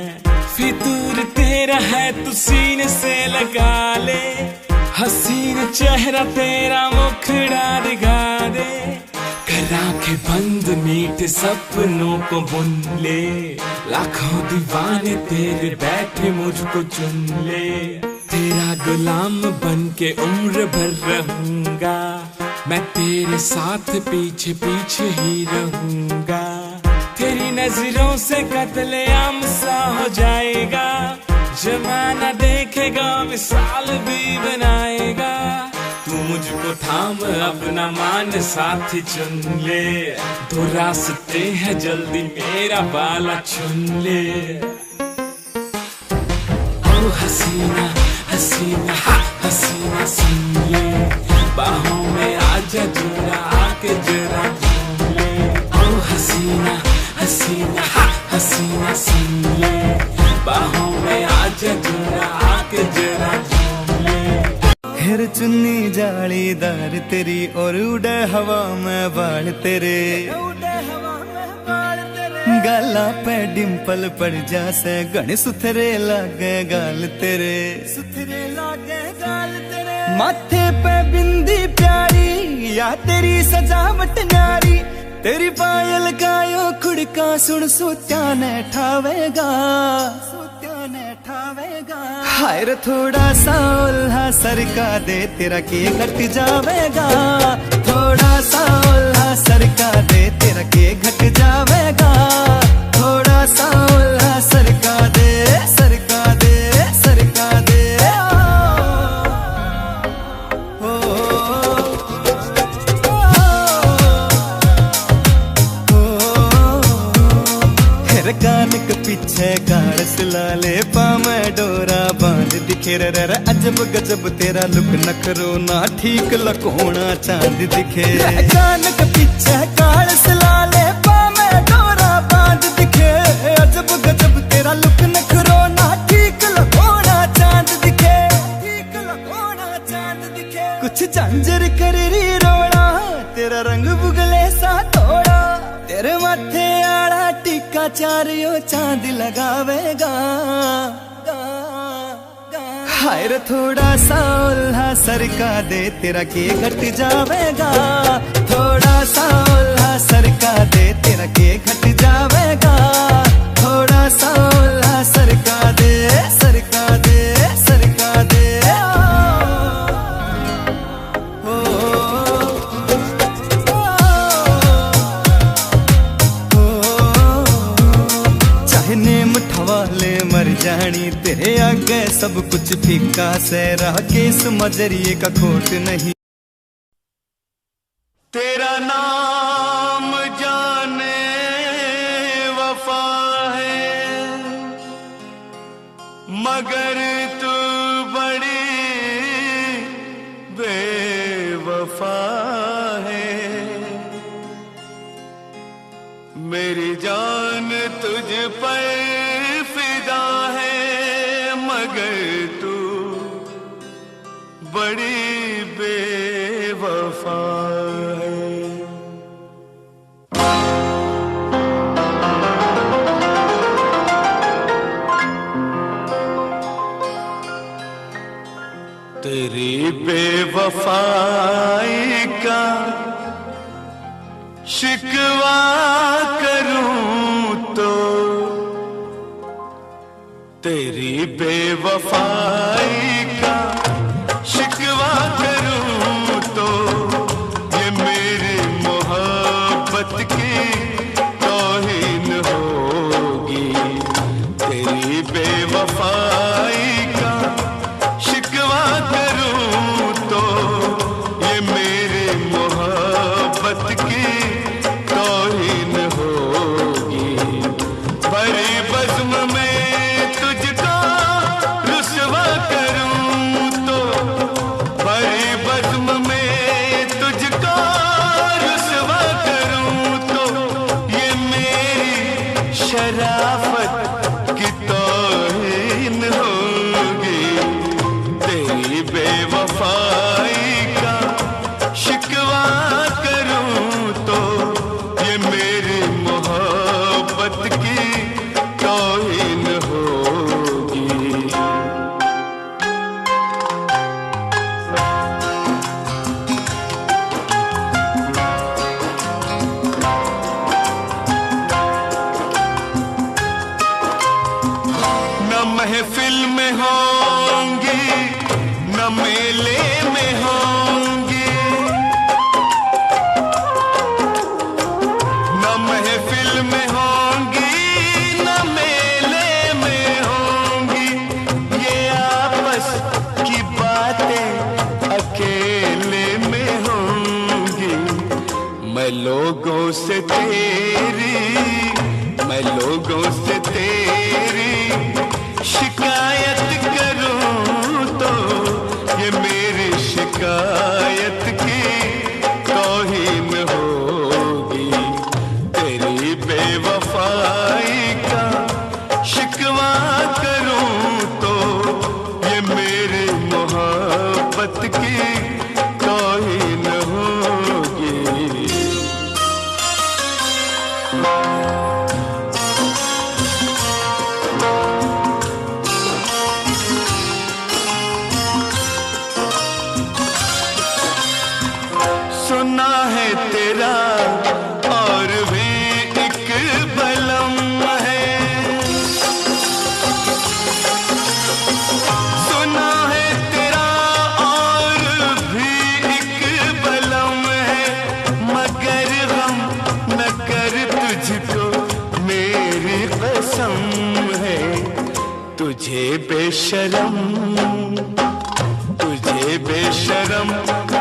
फितूर तेरा है तू सीने से लगा ले, हसीन चेहरा तेरा मुखड़ा दिखा दे। कर आंखें बंद मीठे सपनों को बुन ले, लाखों दीवाने तेरे बैठे मुझको चुन ले। तेरा गुलाम बन के उम्र भर रहूंगा, मैं तेरे साथ पीछे पीछे ही रहूंगा। तेरी नजरों से कत्लेआम सा हो जाएगा, जमाना देखेगा मिसाल भी बनाएगा। तू मुझको थाम अपना मान साथी चुन ले, दो रास्ते हैं जल्दी मेरा बाला चुन ले। ओ हसीना हसीना हसीना सुन ले, बाहों में आजा जरा आके जरा झूम ले। ओ हसीना हसीना हसीना सुन ले, बाहों में आजा जरा आके जरा झूम ले। हेर चुन्नी जालीदार तेरी और उड़े हवा में बाल तेरे, गाला पे डिम्पल पड़ जासे घने सुथरे लागे गाल तेरे, सुथरे लागे गाल तेरे। माथे पे बिंदी प्यारी या तेरी सजावट न्यारी, तेरी पायल गायो खुड़का सुन सोत्या ने ठावेगा, सोत्या ने ठावेगा। हाय रे थोड़ा सा उल्हा सरका दे तेरा के घट जावेगा, थोड़ा सा उल्हा सरका दे तेरा के घट जावेगा। थोड़ा सा उल्हा सरका दे सरका दे सरका दे। कान के पीछे गाड़ सिला ले, पामे डोरा बांध दिखे रे रे। अजब गजब तेरा लुक नखरो ना ठीक लकोना चांद दिखे। कान के पीछे गाड़ सिला ले, पामे डोरा बांध दिखे। अजब गजब तेरा लुक नखरो ना ठीक लकोना चांद दिखे, ठीक लकोना चांद दिखे। कुछ झांझर कर री रोड़ा, तेरा रंग बुगले सा थोड़ा। तेरे माथे आड़ा टीका चारियो चांद लगावेगा। हाय रे थोड़ा सा उल्हा सरका दे तेरा के घट जावेगा, थोड़ा सा उल्हा सरका दे तेरा के घट जावेगा। थोड़ा सा उल्हा सरका दे सरका दे सरका दे। वाले मर जानी तेरे आगे सब कुछ फीका से, रहा केस मजरिए का खोट नहीं। तेरा नाम जाने वफा है, मगर तू बड़ी बेवफा है। मेरी जान तुझ पर फिदा है, मगर तू बड़ी बेवफा है। तेरी बेवफाई का शिकवा करूं तो, तेरी बेवफाई का शिकवा करूं तो, ये मेरी मोहब्बत की तौहीन होगी। तेरी बेवफाई का शिकवा करूं तो, ये मेरी मोहब्बत की तौहीन होगी। भरी बज़्म में तुझको रुसवा करूं तो, भरी बज़्म में तुझको रुसवा करूं तो, ये मेरी शराफत की तौहीन होगी। तेरी बेवफाई का शिकवा करूं तो, ये मेरी मोहब्बत की तौहीन होगी। न महफिल में होंगी, न मेले में होंगी, लोगों से तेरी शिकायत करूं तो ये मेरी शिकायत की तौहीन होगी। तेरी बेवफाई का शिकवा करूं तो ये मेरी मोहब्बत की तौहीन होगी। सुना है तेरा और भी एक बलम है, सुना है तेरा और भी एक बलम है, मगर गम न कर तुझको मेरी कसम है। तुझे बेशरम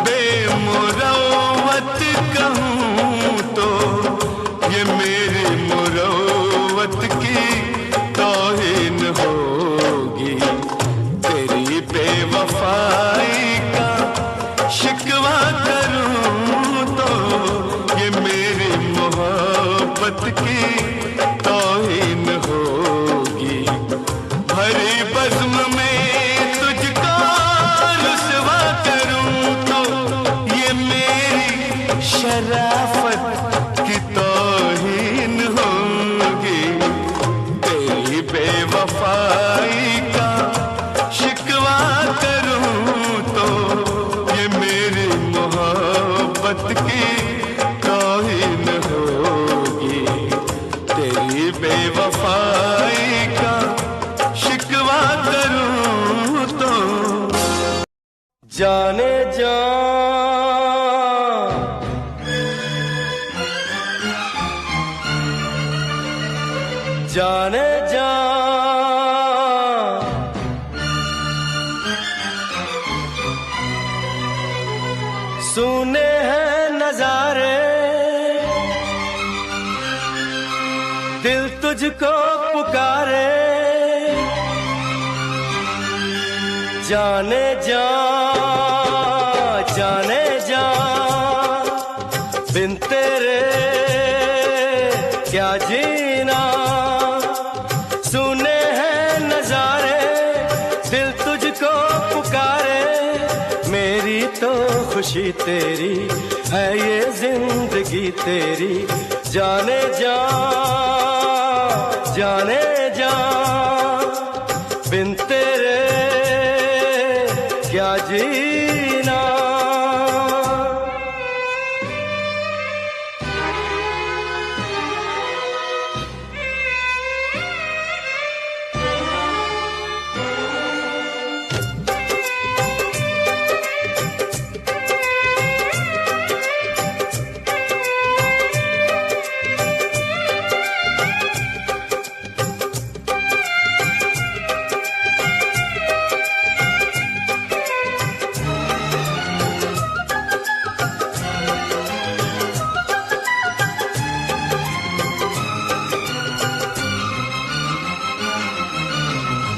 बेमुरव्वत कहूँ तो ये मेरी मुरव्वत की तौहीन होगी। तेरी बेवफाई का शिकवा करूँ तो ये मेरी मोहब्बत की तौहीन होगी। भरी बज़्म में शराफत की तौहीन होगी। तेरी बेवफाई का शिकवा करूं तो ये मेरी मोहब्बत की तौहीन होगी। तेरी बेवफाई का शिकवा करूं तो जाने जा जाने जा सुने हैं नजारे, दिल तुझको पुकारे। जाने जा जाने जा बिन तेरे क्या जीना। सुने हैं नजारे, दिल तुझको पुकारे। मेरी तो खुशी तेरी है, ये जिंदगी तेरी। जाने जा जाने जा बिन तेरे क्या जीना।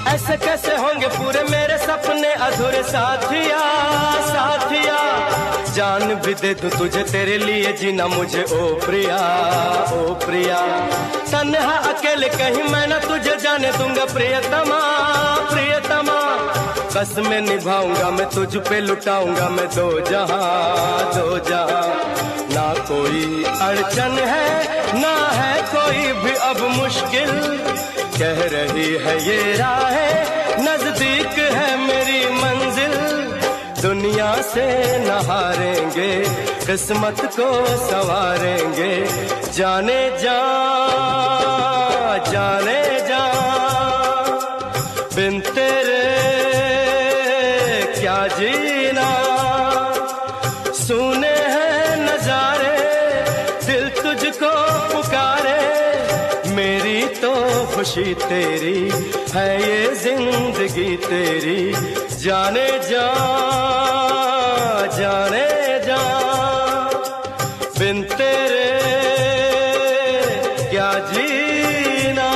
ऐसे कैसे होंगे पूरे मेरे सपने अधूरे साथिया साथिया। जान भी दे दूं तुझे तेरे लिए जीना मुझे ओ प्रिया ओ प्रिया। तन्हा अकेले कहीं मैं ना तुझे जाने दूंगा प्रियतमा प्रियतमा। कसमें निभाऊंगा मैं तुझ पे लुटाऊंगा मैं दो जहां। ना कोई अड़चन है ना है कोई भी अब मुश्किल। कह रही है ये राहें नजदीक है मेरी मंजिल। दुनिया से न हारेंगे किस्मत को संवारेंगे। जाने जा जाने जा बिन तेरे क्या जीना। सुने हैं नजारे दिल तुझको पुकारे। मेरी तो खुशी तेरी है ये जिंदगी तेरी। जाने जा जाने जा बिन तेरे क्या जीना।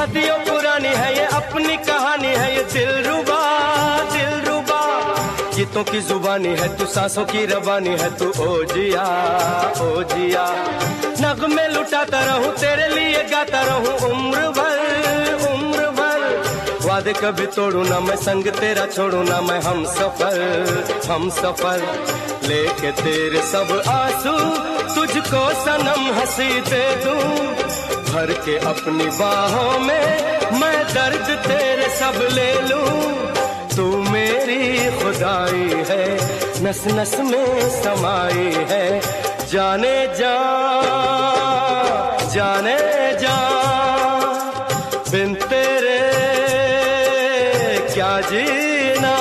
सदियों पुरानी है ये अपनी कहानी है, ये दिलरुबा दिलरुबा। गीतों की जुबानी है तू, सांसों की रवानी है तू, ओ जिया ओ जिया। नगमे लुटाता रहूं तेरे लिए गाता रहूं उम्र भर उम्र भर। वादे कभी तोड़ू ना मैं, संग तेरा छोड़ू ना मैं, हम सफर लेके तेरे सब आंसू तुझको सनम हंसी दे दूं। भर के अपनी बाहों में मैं दर्द तेरे सब ले लूं। तू मेरी खुदाई है, नस नस में समाई है। जाने जा बिन तेरे क्या जीना।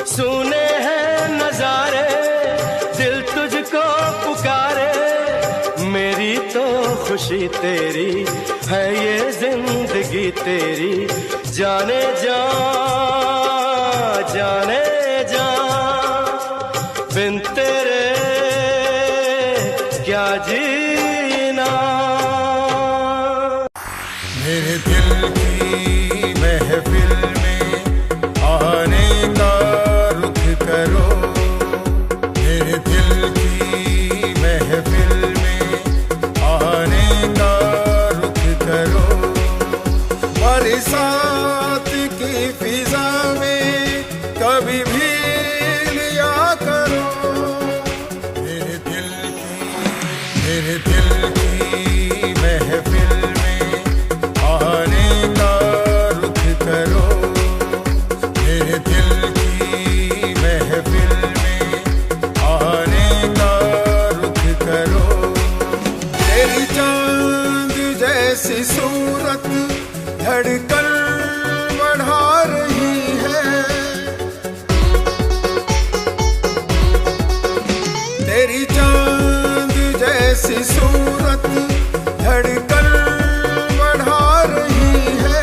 सुने हैं नजारे दिल तुझको पुकारे, मेरी तो खुशी तेरी है ये जिंदगी तेरी। जाने जा बिन तेरे क्या जीना। मेरे दिल की महफिल में आने का रुख करो। मेरे दिल की महफिल में आने का रुख करो। बरसात की फिजा में कभी भी लिया करो। मेरे दिल की महफिल में आने का रुख करो। मेरे दिल की महफिल में आने का रुख करो। तेरी चांद जैसी सूरत धड़कन बढ़ा रही है। तेरी चांद जैसी सूरत धड़कन बढ़ा रही है।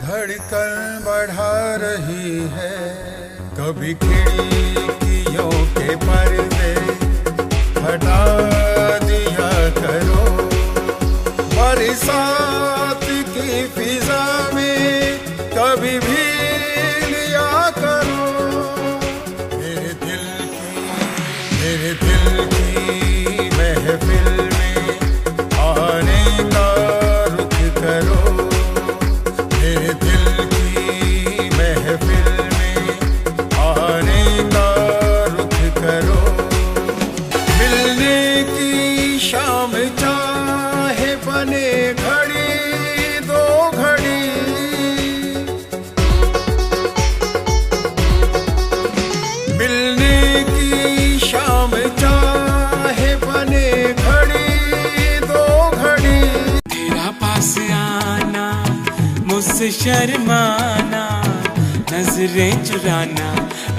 धड़कन बढ़ा रही है। कभी खिड़कियों के पर्दे हटा दिया करो। बरसात की फिजा में कभी भी लिया करो। मेरे दिल की महफिल में आने का रुख करो। मेरे दिल की महफिल में आने का रुख करो। मिलने की शाम चाहे बने घड़ी दो घड़ी। मिलने की शाम चाहे बने घड़ी दो घड़ी। तेरा पास आना मुझसे शर्माना, नजरें चुराना,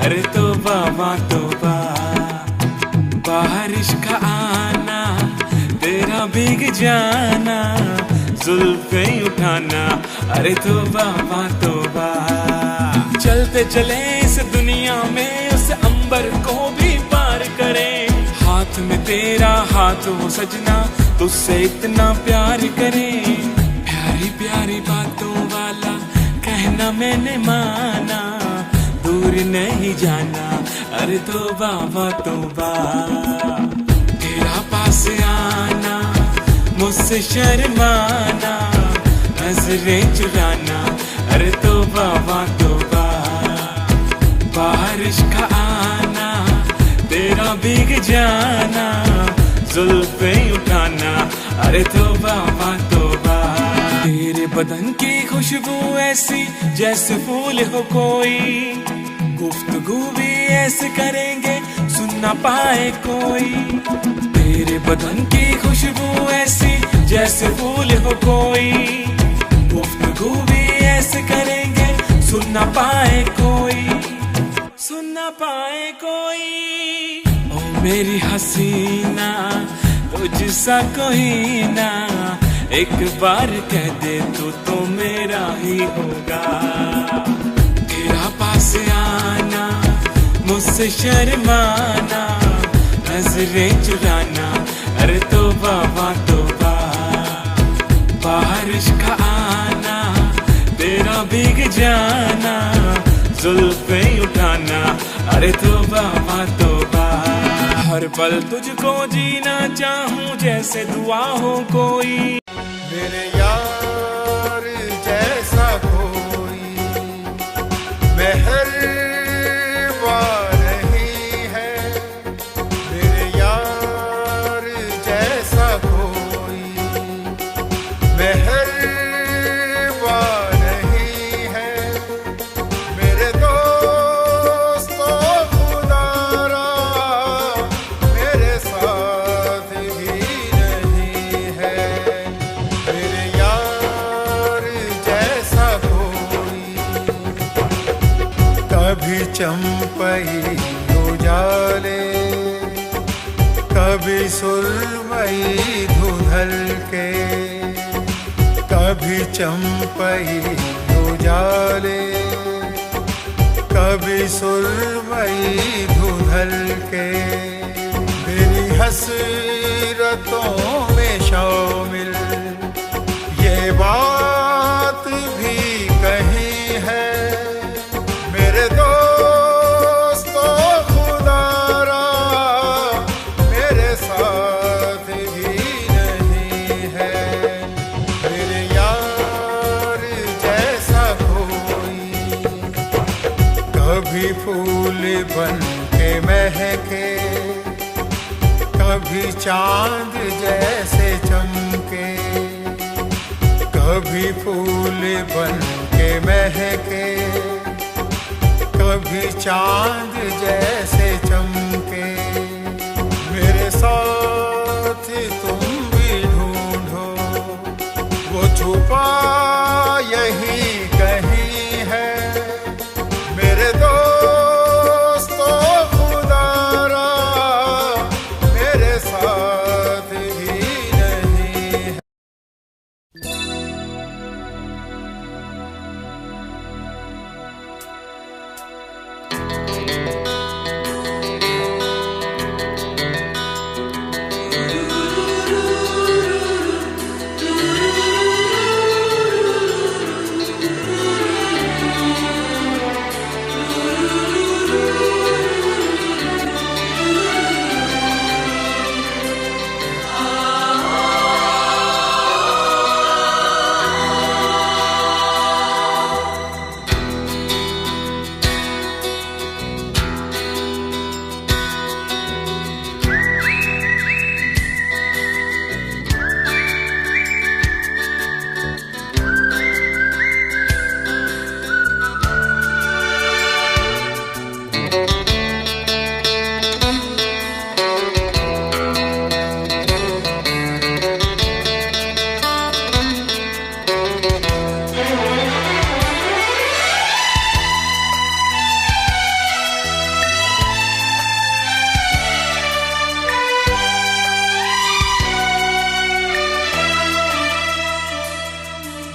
अरे तौबा तौबा। बारिश का आना तेरा भीग जाना, जुल्फे उठाना, अरे तौबा तौबा। चलते चले इस दुनिया में उस अंबर को भी पार करें। हाथ में तेरा हाथ हो सजना, तुझसे इतना प्यार करें। प्यारी प्यारी बातों वाला कहना मैंने माना, दूर नहीं जाना, अरे तौबा तौबा। तेरा पास आना मुझसे शर्माना, नजरें चुराना, अरे तौबा तौबा। बारिश का आना तेरा भीग जाना, जुल्फे उठाना, अरे तौबा तौबा। तेरे बदन की खुशबू ऐसी जैसे फूल हो कोई, गुफ्तगू भी ऐसे करेंगे सुन ना पाए कोई। तेरे बदन की खुशबू ऐसी जैसे फूल हो कोई, गुफ्तगू भी ऐसे करेंगे सुन ना पाए कोई, सुन ना पाए कोई। ओ मेरी हसीना तुझसा कोई ना, एक बार कह दे तो मेरा ही होगा। तेरा पास आना मुझसे शर्माना, नजरें चुराना, अरे तौबा तौबा। बारिश ठिकाना। अरे तौबा माँ तौबा, हर पल तुझको जीना चाहूं जैसे दुआ हो कोई। मेरे यार जैसा कोई मेहरबा नहीं है, मेरे यार जैसा कोई मेहरबा नहीं है, मेरे दोस्तों खुदारा मेरे साथ भी नहीं है, मेरे यार जैसा कोई। कभी चंपई उजाले, कभी सुरमई धुंधल के, कभी चंपई उजाले, कभी सुरमई धुंधल के, मेरी हसरतों में शामिल ये बात भी कहीं है, मेरे दोस्तों खुदारा मेरे साथ भी नहीं है, मेरे यार जैसा कोई। कभी फूल बन के महके, कभी चांद जैसे चमके, कभी फूल बन के महके, कभी चांद जैसे चमके, मेरे साथ तुम भी ढूंढो, वो छुपा यहीं कहीं है, मेरे दोस्तों खुदारा मेरे साथ भी नहीं है।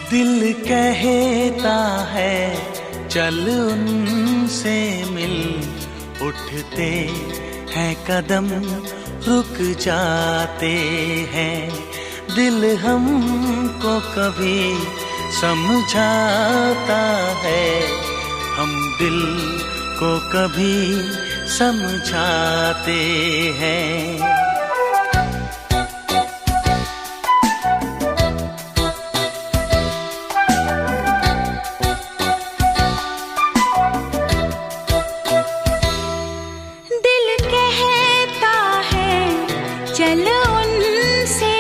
दिल कहता है चल उनसे मिल, उठते हैं कदम रुक जाते हैं, दिल हमको कभी समझाता है, हम दिल को कभी समझाते हैं। दिल कहता है चल उनसे